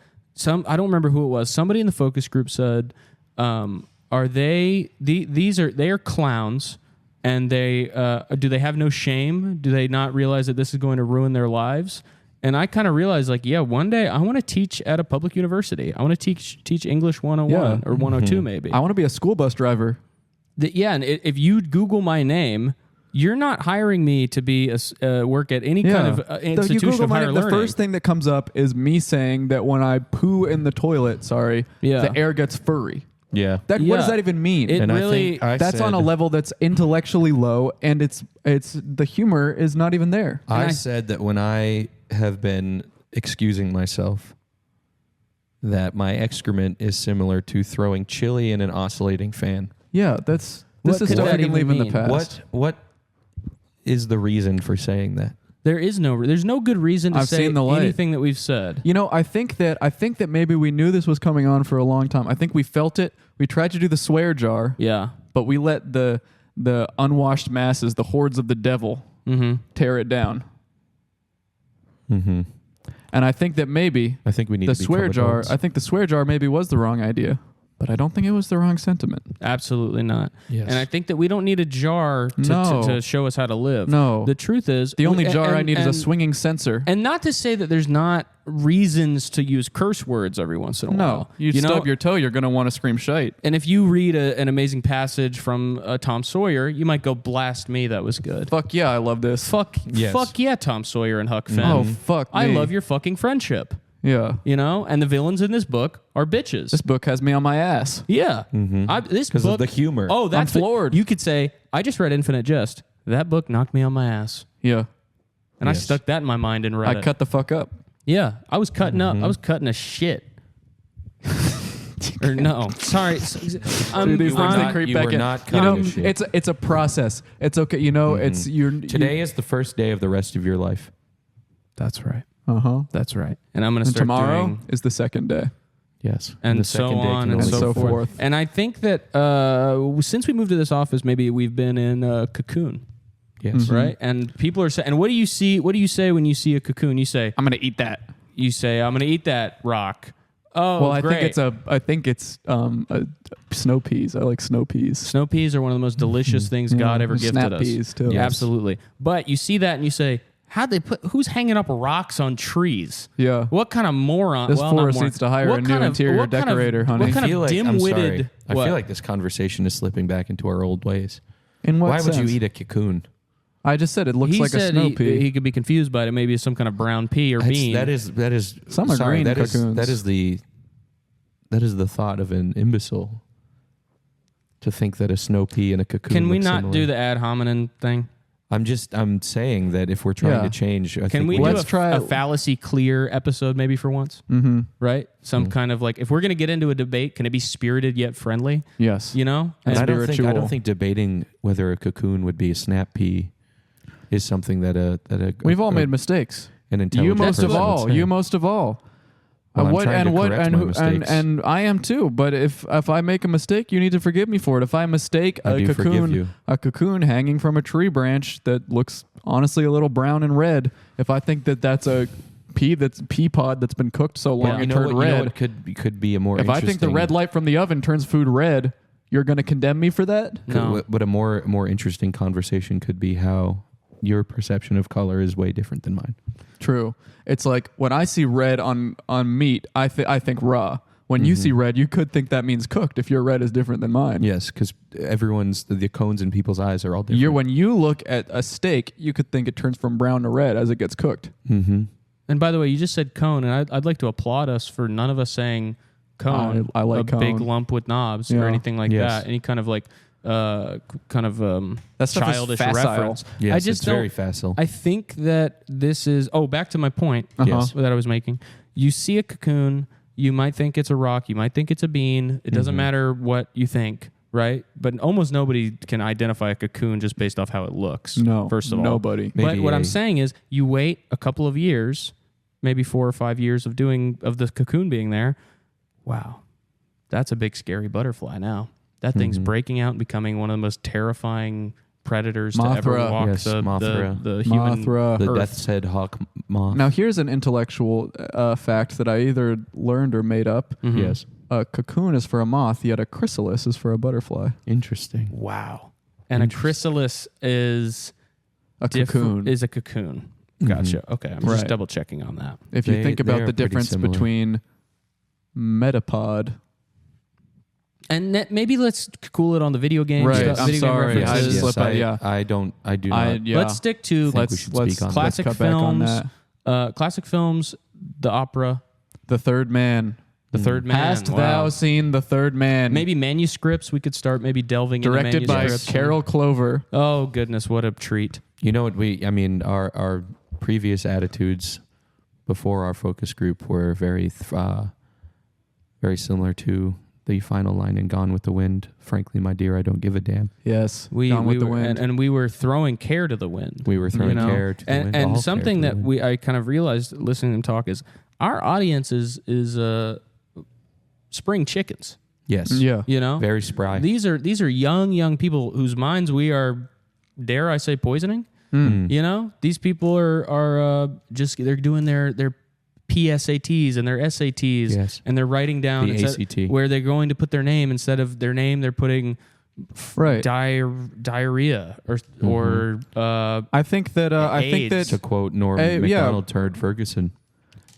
Speaker 3: I don't remember who it was. Somebody in the focus group said, "Are they they are clowns?" And do they have no shame? Do they not realize that this is going to ruin their lives? And I kind of realized, one day I want to teach at a public university. I want to teach English 101 or 102 maybe.
Speaker 4: I want to be a school bus driver.
Speaker 3: And if you Google my name, you're not hiring me to be work at any kind of
Speaker 4: You
Speaker 3: institution
Speaker 4: Google
Speaker 3: of
Speaker 4: my
Speaker 3: higher
Speaker 4: name,
Speaker 3: learning.
Speaker 4: the first thing that comes up is me saying that when I poo in the toilet,
Speaker 3: Yeah.
Speaker 4: the air gets furry.
Speaker 2: Yeah.
Speaker 4: What
Speaker 3: Yeah.
Speaker 4: does that even mean?
Speaker 3: It
Speaker 2: And
Speaker 3: really.
Speaker 4: That's on a level that's intellectually low, and it's the humor is not even there.
Speaker 2: I said that when I have been excusing myself, that my excrement is similar to throwing chili in an oscillating fan.
Speaker 4: Yeah, this
Speaker 3: What
Speaker 4: is
Speaker 3: could
Speaker 4: stuff
Speaker 3: that
Speaker 4: we can
Speaker 3: even
Speaker 4: leave in the
Speaker 3: mean?
Speaker 4: past.
Speaker 2: What is the reason for saying that?
Speaker 3: There's no good reason to
Speaker 4: I've
Speaker 3: say
Speaker 4: seen the light.
Speaker 3: anything that we've said.
Speaker 4: You know, I think that maybe we knew this was coming on for a long time. I think we felt it. We tried to do the swear jar,
Speaker 3: Yeah.
Speaker 4: but we let the unwashed masses, the hordes of the devil, tear it down.
Speaker 2: Mm-hmm.
Speaker 4: And I think that maybe
Speaker 2: I think we need
Speaker 4: the
Speaker 2: to
Speaker 4: swear
Speaker 2: become
Speaker 4: jar.
Speaker 2: adults.
Speaker 4: I think the swear jar maybe was the wrong idea, but I don't think it was the wrong sentiment.
Speaker 3: Absolutely not.
Speaker 2: Yes.
Speaker 3: And I think that we don't need a jar
Speaker 4: No.
Speaker 3: to show us how to live.
Speaker 4: No.
Speaker 3: The truth is,
Speaker 4: The only jar I
Speaker 3: and-
Speaker 4: need is a
Speaker 3: and-
Speaker 4: swinging sensor.
Speaker 3: And not to say that there's not reasons to use curse words every once in a
Speaker 4: No,
Speaker 3: while.
Speaker 4: you
Speaker 3: know?
Speaker 4: stub your toe, you're gonna want to scream shite.
Speaker 3: And if you read an amazing passage from Tom Sawyer, you might go, blast me, that was good.
Speaker 4: Fuck yeah, I love this.
Speaker 3: Fuck
Speaker 2: Yes.
Speaker 3: yeah, Tom Sawyer and Huck Finn.
Speaker 4: Oh fuck me.
Speaker 3: I love your fucking friendship.
Speaker 4: Yeah,
Speaker 3: And the villains in this book are bitches.
Speaker 4: this book has me on my ass.
Speaker 3: Yeah. This
Speaker 2: 'Cause of
Speaker 3: book,
Speaker 2: the humor.
Speaker 3: Oh, that's
Speaker 4: I'm floored.
Speaker 3: You could say, I just read Infinite Jest. That book knocked me on my ass.
Speaker 4: Yeah,
Speaker 3: And I
Speaker 2: Yes.
Speaker 3: stuck that in my mind and read
Speaker 4: I
Speaker 3: it.
Speaker 4: cut the fuck up.
Speaker 3: Yeah. I was cutting up. I was cutting a shit. Or no. Sorry.
Speaker 4: Dude, these things
Speaker 2: not-
Speaker 4: they creep
Speaker 2: you
Speaker 4: back
Speaker 2: were
Speaker 4: in.
Speaker 2: not
Speaker 4: You know,
Speaker 2: cutting a shit.
Speaker 4: it's a process. It's okay. You know, it's you're
Speaker 2: Today is the first day of the rest of your life.
Speaker 3: That's right.
Speaker 4: Uh huh.
Speaker 3: That's right. And I'm going to
Speaker 4: And
Speaker 3: start
Speaker 4: tomorrow
Speaker 3: doing...
Speaker 4: is the second day.
Speaker 2: Yes.
Speaker 3: And
Speaker 2: the
Speaker 3: so
Speaker 2: second day
Speaker 3: on
Speaker 2: can
Speaker 3: and
Speaker 2: only
Speaker 3: so
Speaker 2: go
Speaker 3: forth. And I think that since we moved to this office, maybe we've been in a cocoon,
Speaker 2: Yes.
Speaker 3: right? And people are saying, and what do you see? What do you say when you see a cocoon? You say,
Speaker 4: I'm gonna eat that.
Speaker 3: I'm going to eat that rock. Oh,
Speaker 4: Well, I
Speaker 3: great.
Speaker 4: think it's snow peas. I like snow peas.
Speaker 3: Snow peas are one of the most delicious things God ever
Speaker 4: and
Speaker 3: gifted
Speaker 4: snap
Speaker 3: us.
Speaker 4: peas, too.
Speaker 3: Yeah,
Speaker 4: Yes.
Speaker 3: absolutely. But you see that and you say, who's hanging up rocks on trees?
Speaker 4: Yeah.
Speaker 3: What kind of moron?
Speaker 4: This
Speaker 3: not
Speaker 4: forest
Speaker 3: moron.
Speaker 4: needs to hire
Speaker 3: What
Speaker 4: a new
Speaker 3: kind of-
Speaker 4: interior
Speaker 3: what kind of-
Speaker 4: decorator, honey.
Speaker 3: What kind
Speaker 2: I feel
Speaker 3: of
Speaker 2: like, I'm sorry.
Speaker 3: dim-witted?
Speaker 2: I
Speaker 3: what?
Speaker 2: feel like this conversation is slipping back into our old ways.
Speaker 4: In what
Speaker 2: Why would
Speaker 4: sense?
Speaker 2: you eat a cocoon?
Speaker 4: I just said it looks
Speaker 3: he
Speaker 4: like a
Speaker 3: said
Speaker 4: snow pea.
Speaker 3: he could be confused by it. Maybe it's some kind of brown pea or bean.
Speaker 2: That is
Speaker 4: Some are
Speaker 2: sorry,
Speaker 4: green
Speaker 2: that is-
Speaker 4: cocoons.
Speaker 2: that is the thought of an imbecile. To think that a snow pea and a cocoon.
Speaker 3: Can we
Speaker 2: look
Speaker 3: not
Speaker 2: similar.
Speaker 3: do the ad hominem thing?
Speaker 2: I'm saying that if we're trying
Speaker 4: Yeah.
Speaker 2: to change, I
Speaker 3: Can
Speaker 2: think
Speaker 3: we do
Speaker 4: Let's
Speaker 3: a,
Speaker 4: try
Speaker 3: a
Speaker 4: it.
Speaker 3: fallacy clear episode maybe for once?
Speaker 4: Mm-hmm.
Speaker 3: Right? Some kind of like, if we're going to get into a debate, can it be spirited yet friendly?
Speaker 4: Yes.
Speaker 3: You know?
Speaker 2: And
Speaker 4: And
Speaker 2: I don't
Speaker 4: spiritual.
Speaker 2: think debating whether a cocoon would be a snap pea is something that
Speaker 4: We've all made mistakes.
Speaker 2: an
Speaker 4: You
Speaker 2: intelligent
Speaker 4: most of
Speaker 2: person would
Speaker 4: all.
Speaker 2: say.
Speaker 4: You most of all.
Speaker 2: Well, I'm trying to
Speaker 4: what
Speaker 2: correct my mistakes.
Speaker 4: and I am too. But if I make a mistake, you need to forgive me for it. If I mistake
Speaker 2: I do forgive you.
Speaker 4: a cocoon hanging from a tree branch that looks honestly a little brown and red, if I think that that's a pea pod that's been cooked so long
Speaker 2: you
Speaker 4: it
Speaker 2: know
Speaker 4: turned
Speaker 2: what,
Speaker 4: red.
Speaker 2: You know what could be a more
Speaker 4: If I think the red light from the oven turns food red, you're going to condemn me for that?
Speaker 3: No.
Speaker 2: But a more interesting conversation could be how your perception of color is way different than mine.
Speaker 4: True. It's like when I see red on meat, I think raw. When you see red, you could think that means cooked if your red is different than mine.
Speaker 2: Yes, because the cones in people's eyes are all different.
Speaker 4: When you look at a steak, you could think it turns from brown to red as it gets cooked.
Speaker 2: Mm-hmm.
Speaker 3: And by the way, you just said cone, and I'd like to applaud us for none of us saying cone.
Speaker 4: I like
Speaker 3: a
Speaker 4: cone.
Speaker 3: big lump with knobs
Speaker 4: Yeah.
Speaker 3: or anything like
Speaker 2: Yes.
Speaker 3: that. Any kind of like
Speaker 4: That stuff is
Speaker 3: childish
Speaker 4: facile.
Speaker 3: reference.
Speaker 2: Yes,
Speaker 3: I just
Speaker 2: it's very
Speaker 3: don't-
Speaker 2: facile.
Speaker 3: I think that this is. Oh, back to my point
Speaker 2: Yes.
Speaker 3: that I was making. You see a cocoon, you might think it's a rock, you might think it's a bean. It doesn't matter what you think, right? But almost nobody can identify a cocoon just based off how it looks.
Speaker 4: No,
Speaker 3: first of all,
Speaker 4: nobody.
Speaker 3: But
Speaker 2: Maybe
Speaker 3: what I'm
Speaker 2: a-
Speaker 3: saying is, you wait a couple of years, maybe 4 or 5 years of the cocoon being there. Wow, that's a big scary butterfly now. That thing's breaking out and becoming one of the most terrifying predators to ever
Speaker 4: Mothra.
Speaker 3: walk
Speaker 2: Yes, Mothra.
Speaker 3: the human
Speaker 4: Mothra.
Speaker 2: The
Speaker 3: Earth.
Speaker 2: death's head hawk moth.
Speaker 4: Now, here's an intellectual fact that I either learned or made up.
Speaker 2: Yes.
Speaker 4: A cocoon is for a moth, yet a chrysalis is for a butterfly.
Speaker 2: Interesting.
Speaker 3: Wow. And a chrysalis is
Speaker 4: A cocoon.
Speaker 3: Is a cocoon. Gotcha. Okay, I'm just
Speaker 4: Right.
Speaker 3: double checking on that.
Speaker 4: If you
Speaker 2: They-
Speaker 4: think
Speaker 2: they
Speaker 4: about
Speaker 2: are
Speaker 4: the
Speaker 2: pretty
Speaker 4: difference
Speaker 2: similar.
Speaker 4: between metapod.
Speaker 3: And maybe let's cool it on the video game
Speaker 4: Right,
Speaker 3: stuff.
Speaker 4: I'm
Speaker 3: video game
Speaker 4: sorry, I
Speaker 3: references.
Speaker 4: just slipped out, yeah.
Speaker 2: I do not.
Speaker 3: Let's stick to
Speaker 2: think we should speak on that.
Speaker 3: classic
Speaker 4: cut back on
Speaker 3: films.
Speaker 4: that.
Speaker 3: Classic films, the opera,
Speaker 4: The Third Man.
Speaker 3: The Third Man.
Speaker 4: Hast
Speaker 3: Wow.
Speaker 4: thou seen The Third Man?
Speaker 3: Maybe manuscripts. We could start maybe delving
Speaker 4: Directed
Speaker 3: into
Speaker 4: by
Speaker 3: manuscripts.
Speaker 4: Carol Clover.
Speaker 3: Oh goodness, what a treat!
Speaker 2: You know what our previous attitudes before our focus group were very similar to the final line in Gone with the Wind. Frankly, my dear, I don't give a damn.
Speaker 4: Yes.
Speaker 3: We
Speaker 4: Gone with the
Speaker 3: were,
Speaker 4: Wind.
Speaker 3: and we were throwing care to the wind.
Speaker 2: We were throwing care to the wind. all
Speaker 3: And
Speaker 2: care
Speaker 3: something
Speaker 2: to the
Speaker 3: that
Speaker 2: wind.
Speaker 3: I kind of realized listening to them talk is our audience is spring chickens.
Speaker 2: Yes.
Speaker 4: Yeah.
Speaker 3: You know,
Speaker 2: Very spry.
Speaker 3: these are young people whose minds we are, dare I say, poisoning.
Speaker 2: Hmm.
Speaker 3: You know, these people are just they're doing their PSATs and their SATs,
Speaker 2: Yes.
Speaker 3: and they're writing down
Speaker 2: The
Speaker 3: instead-
Speaker 2: ACT.
Speaker 3: where they're going to put their name instead of their name. They're putting
Speaker 4: Right.
Speaker 3: diarrhea or
Speaker 4: I think that I think
Speaker 3: AIDS.
Speaker 2: to
Speaker 4: that
Speaker 2: quote Norm
Speaker 4: yeah.
Speaker 2: MacDonald Turd Ferguson.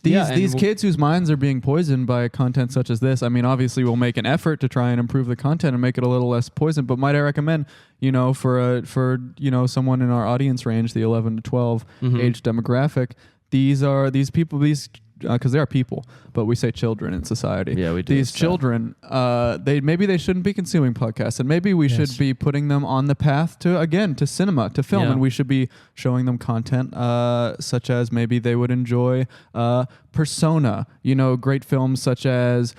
Speaker 4: these
Speaker 3: Yeah, and
Speaker 4: these
Speaker 3: we'll-
Speaker 4: kids whose minds are being poisoned by content such as this. I mean, obviously, we'll make an effort to try and improve the content and make it a little less poisoned. But might I recommend, for someone in our audience range, the 11 to 12 age demographic, these people, because they are people, but we say children in society.
Speaker 3: Yeah, we do.
Speaker 4: These
Speaker 3: It's sad.
Speaker 4: children, they shouldn't be consuming podcasts, and maybe we should be putting them on the path to cinema, to film,
Speaker 3: Yeah.
Speaker 4: and we should be showing them content such as maybe they would enjoy Persona. Great films such as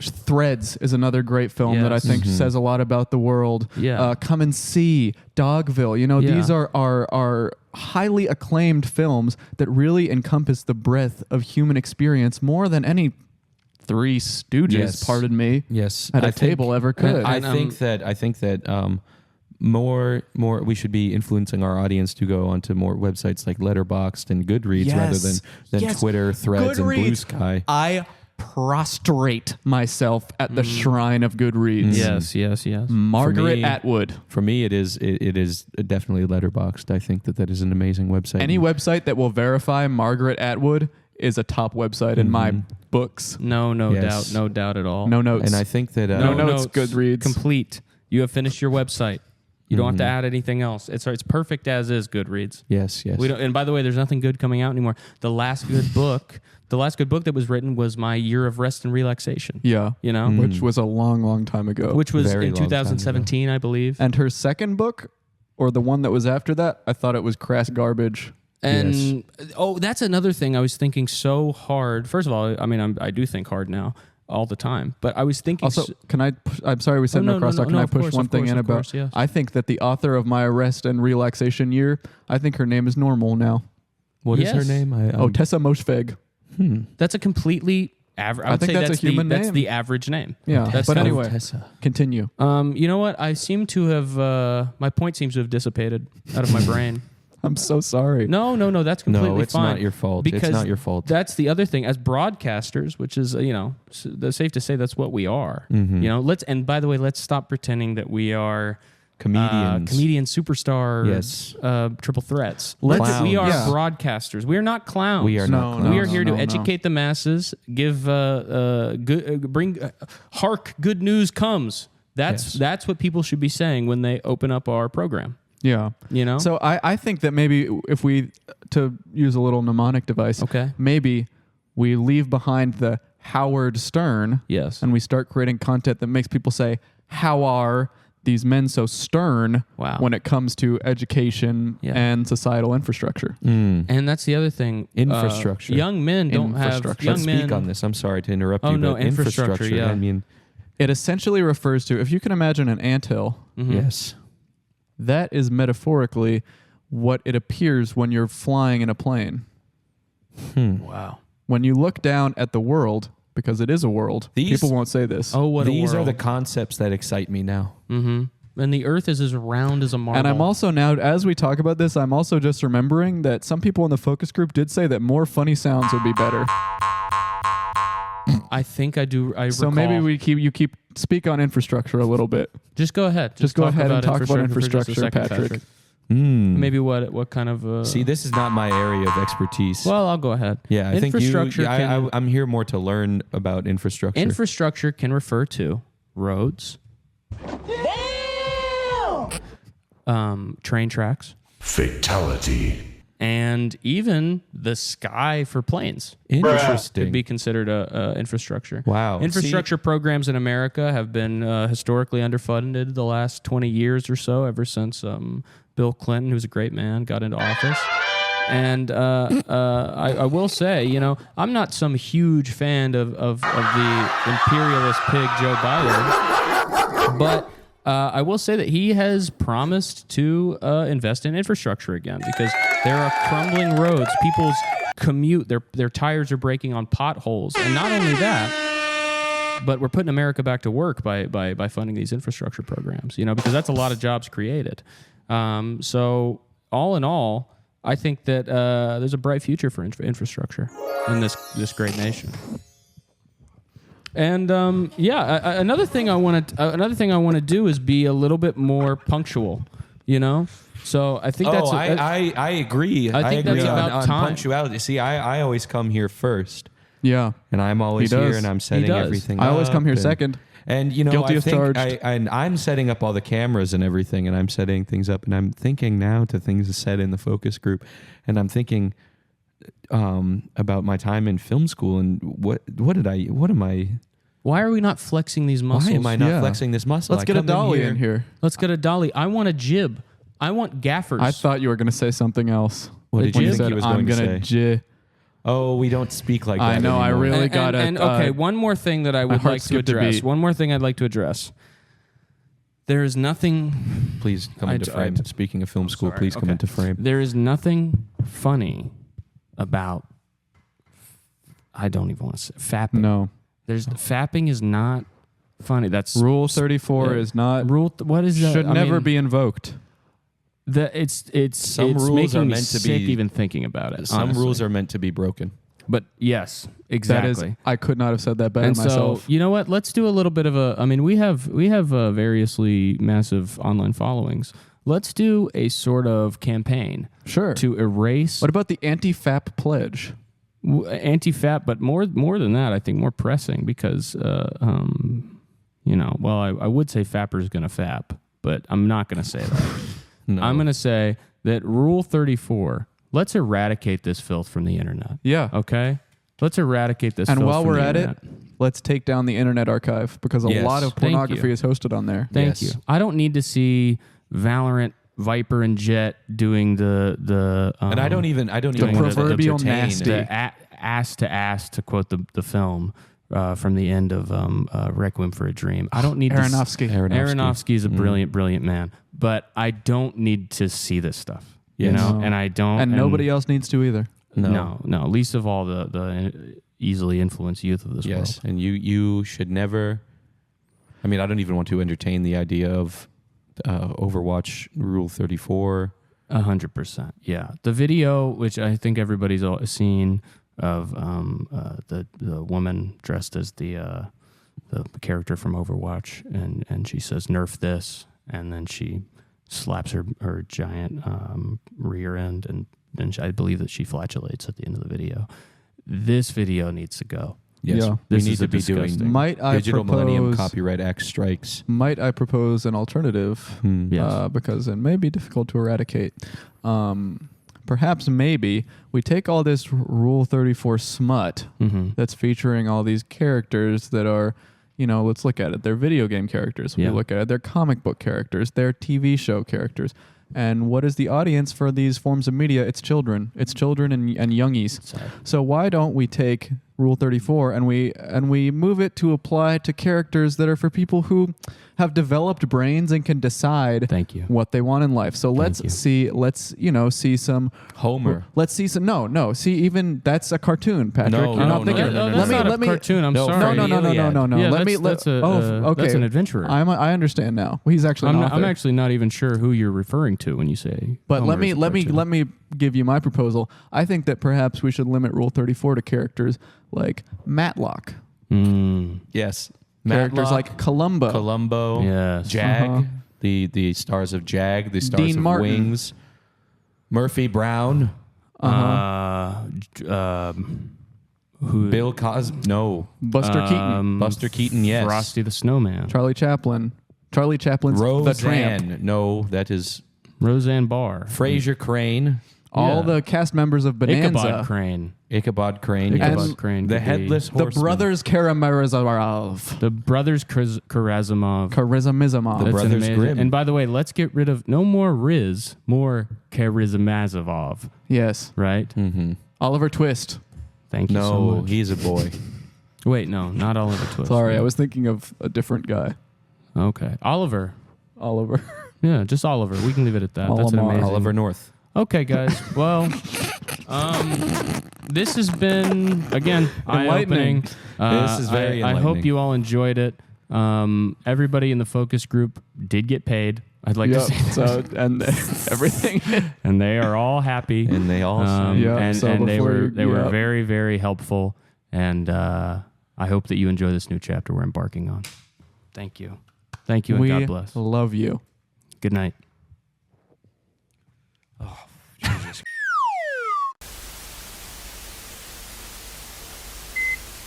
Speaker 4: Threads is another great film that I
Speaker 3: Yes.
Speaker 4: think says a lot about the world.
Speaker 3: Yeah.
Speaker 4: Come and See, Dogville. These
Speaker 3: Yeah.
Speaker 4: are highly acclaimed films that really encompass the breadth of human experience more than any Three Stooges,
Speaker 2: Yes.
Speaker 4: pardon me,
Speaker 2: Yes,
Speaker 4: at a
Speaker 2: I think-
Speaker 4: table ever could.
Speaker 2: I think that more we should be influencing our audience to go onto more websites like Letterboxd and Goodreads rather than
Speaker 4: Yes.
Speaker 2: Twitter, Threads, and Blue
Speaker 4: Goodreads.
Speaker 2: Sky.
Speaker 4: I prostrate myself at the shrine of Goodreads.
Speaker 3: yes.
Speaker 4: Margaret
Speaker 2: me-
Speaker 4: Atwood.
Speaker 2: For me, it is definitely Letterboxd. I think that is an amazing website.
Speaker 4: Any website that will verify Margaret Atwood is a top website in my books.
Speaker 3: No
Speaker 2: Yes.
Speaker 3: doubt at all.
Speaker 4: No notes.
Speaker 2: and I think that
Speaker 4: No notes, Goodreads.
Speaker 3: Complete. You have finished your website. You don't have to add anything else. It's perfect as is. Goodreads.
Speaker 2: yes.
Speaker 3: We don't. And by the way, there's nothing good coming out anymore. The last good book that was written was My Year of Rest and Relaxation.
Speaker 4: Yeah. Which was a long, long time ago.
Speaker 3: Which was
Speaker 2: Very
Speaker 3: in
Speaker 2: long time
Speaker 3: 2017, I believe.
Speaker 4: And her second book, or the one that was after that, I thought it was crass garbage.
Speaker 3: And that's another thing I was thinking so hard. First of all, I mean, I do think hard now all the time, but I was thinking.
Speaker 4: Also, can I? I'm sorry, we said no crosstalk. Can I
Speaker 3: of
Speaker 4: push
Speaker 3: course,
Speaker 4: one
Speaker 3: of
Speaker 4: thing
Speaker 3: course,
Speaker 4: in
Speaker 3: of
Speaker 4: about?
Speaker 3: course, yes.
Speaker 4: I think that the author of My Rest and Relaxation Year, I think her name is normal now.
Speaker 2: What is her
Speaker 3: Yes.
Speaker 2: name?
Speaker 4: Tessa Mosfegh.
Speaker 3: That's a completely average. I would
Speaker 4: think
Speaker 3: say
Speaker 4: that's a human
Speaker 3: That's
Speaker 4: name.
Speaker 3: the average name.
Speaker 4: Yeah.
Speaker 3: That's
Speaker 4: But
Speaker 3: kind of-
Speaker 4: anyway, continue.
Speaker 3: you know what? I seem to have my point seems to have dissipated out of my brain.
Speaker 4: I'm so sorry.
Speaker 3: No, that's completely
Speaker 2: No, it's
Speaker 3: fine.
Speaker 2: not your fault. It's not your fault.
Speaker 3: That's the other thing. As broadcasters, which is that's safe to say that's what we are. And by the way, let's stop pretending that we are
Speaker 2: Comedians.
Speaker 3: comedian superstar,
Speaker 2: Yes.
Speaker 3: triple threats.
Speaker 2: Clowns.
Speaker 3: We are
Speaker 4: Yeah.
Speaker 3: broadcasters. We are not clowns.
Speaker 2: We are not clowns.
Speaker 3: We are here to
Speaker 4: no.
Speaker 3: educate the masses. Give hark, good news comes. That's what people should be saying when they open up our program.
Speaker 4: Yeah.
Speaker 3: You know.
Speaker 4: So I think that maybe if we, to use a little mnemonic device,
Speaker 3: Okay.
Speaker 4: maybe we leave behind the Howard Stern.
Speaker 3: Yes.
Speaker 4: And we start creating content that makes people say, how are these men so stern
Speaker 3: Wow.
Speaker 4: when it comes to education
Speaker 3: Yeah.
Speaker 4: and societal infrastructure?
Speaker 3: And that's the other thing.
Speaker 2: Infrastructure.
Speaker 3: Young men don't have.
Speaker 4: Infrastructure.
Speaker 3: Young
Speaker 2: Let's
Speaker 3: men
Speaker 2: speak on this. I'm sorry to interrupt
Speaker 3: Oh,
Speaker 2: you,
Speaker 3: no,
Speaker 2: but
Speaker 3: infrastructure, yeah.
Speaker 2: I mean,
Speaker 4: It essentially refers to, if you can imagine an anthill,
Speaker 2: yes.
Speaker 4: that is metaphorically what it appears when you're flying in a plane.
Speaker 3: Wow.
Speaker 4: When you look down at the world, because it is a world,
Speaker 2: These-
Speaker 4: people won't say this.
Speaker 3: Oh, what
Speaker 2: These
Speaker 3: a
Speaker 2: are
Speaker 3: world.
Speaker 2: the concepts that excite me now.
Speaker 3: And the Earth is as round as a marble.
Speaker 4: And I'm also now, as we talk about this, I'm also just remembering that some people in the focus group did say that more funny sounds would be better.
Speaker 3: I think I do. I
Speaker 4: So
Speaker 3: recall.
Speaker 4: maybe you keep speak on infrastructure a little bit.
Speaker 3: just go ahead.
Speaker 4: Just go ahead and talk about
Speaker 3: for just a
Speaker 4: infrastructure,
Speaker 3: second,
Speaker 4: Patrick.
Speaker 3: Maybe what kind of?
Speaker 2: See, this is not my area of expertise.
Speaker 3: Well, I'll go ahead.
Speaker 2: yeah, I think you.
Speaker 3: infrastructure
Speaker 2: Yeah,
Speaker 3: can,
Speaker 2: I'm here more to learn about infrastructure.
Speaker 3: infrastructure can refer to roads, train tracks,
Speaker 5: Fatality.
Speaker 3: and even the sky for planes.
Speaker 2: Interesting.
Speaker 3: Could be considered a infrastructure.
Speaker 2: Wow.
Speaker 3: Infrastructure programs in America have been historically underfunded the last 20 years or so, ever since Bill Clinton, who's a great man, got into office. And I will say, I'm not some huge fan of the imperialist pig Joe Biden, but I will say that he has promised to invest in infrastructure again, because there are crumbling roads. People's commute, their tires are breaking on potholes. And not only that, but we're putting America back to work by funding these infrastructure programs, because that's a lot of jobs created. So all in all, I think that there's a bright future for infrastructure in this great nation. And another thing I want to do is be a little bit more punctual. So I think that's.
Speaker 2: I agree.
Speaker 3: I think
Speaker 2: agree
Speaker 3: that's about
Speaker 2: on
Speaker 3: time.
Speaker 2: punctuality. See, I always come here first,
Speaker 4: Yeah.
Speaker 2: and I'm always
Speaker 4: He does.
Speaker 2: here, and I'm setting
Speaker 3: does.
Speaker 2: everything.
Speaker 4: I always
Speaker 2: up
Speaker 4: come here
Speaker 2: and-
Speaker 4: second.
Speaker 2: And
Speaker 4: Guilty
Speaker 2: I
Speaker 4: as
Speaker 2: think
Speaker 4: charged.
Speaker 2: and I'm setting up all the cameras and everything, and I'm setting things up, and I'm thinking now to things said in the focus group, and I'm thinking about my time in film school and what am I?
Speaker 3: Why are we not flexing these muscles?
Speaker 2: Why am I not
Speaker 4: Yeah.
Speaker 2: flexing this muscle?
Speaker 4: Let's
Speaker 2: I
Speaker 4: get a
Speaker 2: come
Speaker 4: dolly in here.
Speaker 3: Let's get a dolly. I want a jib. I want gaffers.
Speaker 4: I thought you were going to say something else.
Speaker 2: What
Speaker 3: The
Speaker 2: did you
Speaker 3: jib?
Speaker 2: think
Speaker 4: said,
Speaker 2: he was
Speaker 4: I'm
Speaker 2: going to
Speaker 4: gonna
Speaker 2: say?
Speaker 4: j.
Speaker 2: Oh, we don't speak like that.
Speaker 4: I know, I
Speaker 2: anymore.
Speaker 4: really-
Speaker 3: and,
Speaker 4: got
Speaker 3: and,
Speaker 4: it.
Speaker 3: and okay, one more thing that I would
Speaker 4: heart
Speaker 3: like to
Speaker 4: skipped a
Speaker 3: address.
Speaker 4: beat.
Speaker 3: One more thing I'd like to address. There is nothing.
Speaker 2: Please come
Speaker 3: I
Speaker 2: into
Speaker 3: d- I
Speaker 2: frame.
Speaker 3: d-
Speaker 2: Speaking of film school,
Speaker 3: sorry.
Speaker 2: please come
Speaker 3: Okay.
Speaker 2: into frame.
Speaker 3: There is nothing funny about. I don't even want to say fapping.
Speaker 4: No.
Speaker 3: Fapping is not funny. That's
Speaker 4: Rule 34 is not,
Speaker 3: What is that?
Speaker 4: should
Speaker 3: I
Speaker 4: never
Speaker 3: mean,
Speaker 4: be invoked.
Speaker 3: It's
Speaker 2: Some
Speaker 3: it's
Speaker 2: rules
Speaker 3: making
Speaker 2: are
Speaker 3: me
Speaker 2: meant to
Speaker 3: sick
Speaker 2: be-
Speaker 3: even thinking about it.
Speaker 2: Some
Speaker 3: honestly.
Speaker 2: rules are meant to be broken.
Speaker 3: But yes,
Speaker 4: That
Speaker 3: exactly.
Speaker 4: is, I could not have said that better
Speaker 3: And
Speaker 4: myself.
Speaker 3: so, you know what? Let's do a little bit of a. I mean, we have variously massive online followings. Let's do a sort of campaign
Speaker 4: Sure.
Speaker 3: to erase
Speaker 4: What about the anti-FAP pledge?
Speaker 3: anti-fap, but more than that, I think more pressing because, well, I would say fapper is going to fap, but I'm not going to say that.
Speaker 2: No.
Speaker 3: I'm going to say that Rule 34. Let's eradicate this filth from the internet.
Speaker 4: Yeah.
Speaker 3: Okay. Let's eradicate this.
Speaker 4: And
Speaker 3: filth
Speaker 4: while
Speaker 3: from
Speaker 4: we're
Speaker 3: the
Speaker 4: at
Speaker 3: internet.
Speaker 4: it, let's take down the Internet Archive because a
Speaker 2: Yes.
Speaker 4: lot of
Speaker 3: Thank
Speaker 4: pornography
Speaker 3: you.
Speaker 4: is hosted on there.
Speaker 3: Thank
Speaker 2: Yes.
Speaker 3: you. I don't need to see Valorant, Viper, and Jet doing the.
Speaker 2: And I don't even want to
Speaker 4: proverbial
Speaker 2: entertain
Speaker 4: nasty.
Speaker 2: it.
Speaker 3: the ass to ass, to quote the film from the end of Requiem for a Dream. I don't need
Speaker 4: Aronofsky.
Speaker 3: Aronofsky is a brilliant man, but I don't need to see this stuff. You
Speaker 2: Yes.
Speaker 3: know,
Speaker 4: No.
Speaker 3: and I don't.
Speaker 4: And nobody else needs to either.
Speaker 3: No. Least of all the easily influenced youth of this
Speaker 2: Yes,
Speaker 3: world.
Speaker 2: and you should never. I mean, I don't even want to entertain the idea of Overwatch Rule 34.
Speaker 3: 100%. Yeah. The video, which I think everybody's seen, of the woman dressed as the character from Overwatch, and she says "nerf this," and then she slaps her giant rear end, and then I believe that she flatulates at the end of the video. This video needs to go.
Speaker 2: Yes,
Speaker 4: Yeah.
Speaker 2: we
Speaker 3: This
Speaker 2: need
Speaker 3: is
Speaker 2: to be doing
Speaker 3: disgusting.
Speaker 4: Might I
Speaker 2: Digital Millennium
Speaker 4: propose?
Speaker 2: Copyright Act strikes.
Speaker 4: Might I propose an alternative?
Speaker 3: Yes.
Speaker 4: Because it may be difficult to eradicate. Perhaps maybe we take all this Rule 34 smut that's featuring all these characters that are, let's look at it. They're video game characters. When
Speaker 3: Yeah.
Speaker 4: you look at it, they're comic book characters. They're TV show characters. And what is the audience for these forms of media? It's children. It's children and youngies. So why don't we take Rule 34 and we move it to apply to characters that are for people who have developed brains and can decide
Speaker 3: Thank you.
Speaker 4: what they want in life. So let's
Speaker 3: you.
Speaker 4: see some
Speaker 2: Homer.
Speaker 4: Let's see some see even that's a cartoon, Patrick.
Speaker 2: No,
Speaker 4: You're
Speaker 2: no,
Speaker 4: not thinking.
Speaker 2: no, no, no,
Speaker 3: That's
Speaker 2: no.
Speaker 3: not a cartoon. I'm
Speaker 2: No,
Speaker 3: sorry.
Speaker 4: No.
Speaker 3: Yeah,
Speaker 4: let me.
Speaker 3: that's
Speaker 4: Okay.
Speaker 3: an adventurer.
Speaker 4: I understand now. He's actually
Speaker 3: I'm,
Speaker 4: an
Speaker 3: not, I'm
Speaker 4: author.
Speaker 3: actually not even sure who you're referring to when you say.
Speaker 4: But
Speaker 3: Homer
Speaker 4: let
Speaker 3: is a
Speaker 4: me
Speaker 3: cartoon.
Speaker 4: give you my proposal. I think that perhaps we should limit Rule 34 to characters like Matlock,
Speaker 2: Yes,
Speaker 4: characters
Speaker 2: Matlock,
Speaker 4: like Columbo.
Speaker 2: Columbo,
Speaker 3: Yes.
Speaker 2: Jag, the stars of Jag, the stars
Speaker 4: Dean
Speaker 2: of
Speaker 4: Martin.
Speaker 2: Wings, Murphy Brown,
Speaker 3: Who?
Speaker 2: Bill Cosby. No,
Speaker 4: Buster Keaton,
Speaker 2: Buster Keaton. Yes,
Speaker 3: Frosty the Snowman.
Speaker 4: Charlie Chaplin's The Tramp.
Speaker 2: Roseanne. No, that is
Speaker 3: Roseanne Barr.
Speaker 2: Fraser Crane,
Speaker 4: All
Speaker 3: Yeah.
Speaker 4: the cast members of Bonanza.
Speaker 3: Ichabod Crane.
Speaker 2: Ichabod Crane,
Speaker 3: Ichabod
Speaker 2: yes.
Speaker 3: Crane
Speaker 2: the
Speaker 3: could be-
Speaker 2: Headless
Speaker 4: The
Speaker 2: Horseman,
Speaker 4: brothers Karamazov.
Speaker 3: The brothers Karamazov.
Speaker 4: Karamazov.
Speaker 2: The
Speaker 3: That's
Speaker 2: Brothers
Speaker 3: amazing.
Speaker 2: Grimm.
Speaker 3: And by the way, let's get rid of no more Riz, more Karamazov,
Speaker 4: Yes.
Speaker 3: right?
Speaker 4: Oliver Twist.
Speaker 3: Thank you so
Speaker 2: No,
Speaker 3: much.
Speaker 2: he's a boy.
Speaker 3: Wait, no, not Oliver Twist.
Speaker 4: Sorry, I was thinking of a different guy.
Speaker 3: Okay, Oliver.
Speaker 4: Oliver.
Speaker 3: Yeah, just Oliver. We can leave it at that. That's an
Speaker 4: Olimar.
Speaker 3: amazing.
Speaker 2: Oliver North.
Speaker 3: Okay, guys. Well, this has been again eye-opening.
Speaker 2: This is very
Speaker 3: I hope
Speaker 2: enlightening.
Speaker 3: you all enjoyed it. Everybody in the focus group did get paid. I'd like to say that.
Speaker 4: So and everything.
Speaker 3: And they are all happy.
Speaker 2: And they all
Speaker 4: Yeah,
Speaker 3: and
Speaker 4: so
Speaker 3: and they
Speaker 4: before
Speaker 3: were
Speaker 4: you-
Speaker 3: they were
Speaker 4: yeah.
Speaker 3: very, very helpful. And I hope that you enjoy this new chapter we're embarking on. Thank you. Thank you, and
Speaker 4: We
Speaker 3: God bless.
Speaker 4: love you.
Speaker 3: Good night.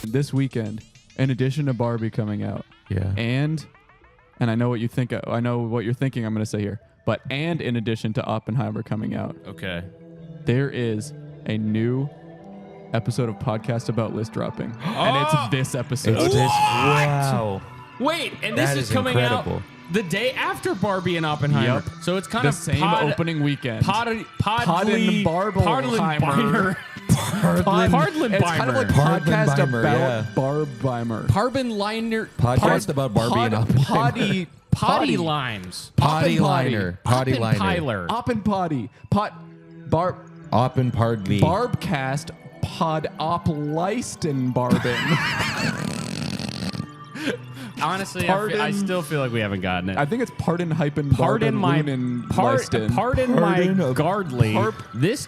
Speaker 4: This weekend, in addition to Barbie coming out,
Speaker 2: Yeah.
Speaker 4: and I know what you think. I know what you're thinking. I'm going to say here, but and in addition to Oppenheimer coming out,
Speaker 3: Okay.
Speaker 4: there is a new episode of Podcast About List Dropping, and it's this episode.
Speaker 2: It's this. Wow.
Speaker 3: Wait, and
Speaker 2: That is incredible.
Speaker 3: out the day after Barbie and Oppenheimer.
Speaker 4: Yep.
Speaker 3: So it's kind
Speaker 4: the
Speaker 3: of
Speaker 4: same opening weekend.
Speaker 3: Podlin
Speaker 4: Barbenheimer.
Speaker 3: Pardlenbeimer.
Speaker 4: It's kind of like podcast
Speaker 2: Pardlenbeimer,
Speaker 4: about
Speaker 2: yeah.
Speaker 4: Barbenheimer.
Speaker 3: Parbenliner.
Speaker 2: Podcast about Barbie and Oppenheimer.
Speaker 3: Potty limes.
Speaker 2: Potty
Speaker 4: Potty.
Speaker 2: liner. Potty liner.
Speaker 3: Oppenpiler.
Speaker 4: Oppen
Speaker 2: Oppen Pardly.
Speaker 4: Barbcast Pod Op Leisten Barben.
Speaker 3: Honestly,
Speaker 4: Pardon-
Speaker 3: I still feel like we haven't gotten it.
Speaker 4: I think it's Pardon Hypen
Speaker 3: Pardon my
Speaker 4: Leisten.
Speaker 3: pardon my
Speaker 2: Pardon of-
Speaker 3: Gardley.
Speaker 4: Parp-
Speaker 3: This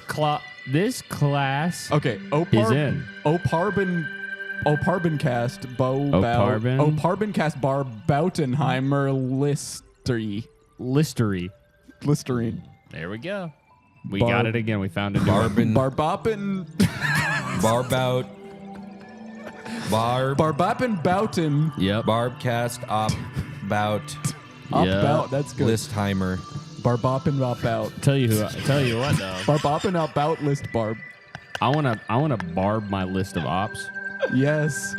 Speaker 3: class.
Speaker 4: Okay,
Speaker 3: Is in.
Speaker 4: Oparbencast
Speaker 3: Oparben?
Speaker 4: Oparbencast Bar Bautenheimer Listerine.
Speaker 3: There we go. We
Speaker 4: Barb-
Speaker 3: got it again. We found a new one.
Speaker 2: Barbin.
Speaker 4: Barboppen
Speaker 2: Barbout. Barb.
Speaker 4: Barboppen Bouten
Speaker 3: Yep.
Speaker 2: Barbcast Op. Bout.
Speaker 3: Yeah.
Speaker 4: Bout. That's good.
Speaker 2: Listheimer.
Speaker 4: Barboppen Bout.
Speaker 3: Tell you what though.
Speaker 4: Barboppen Bout List Barb.
Speaker 3: I wanna barb my list of ops.
Speaker 4: Yes.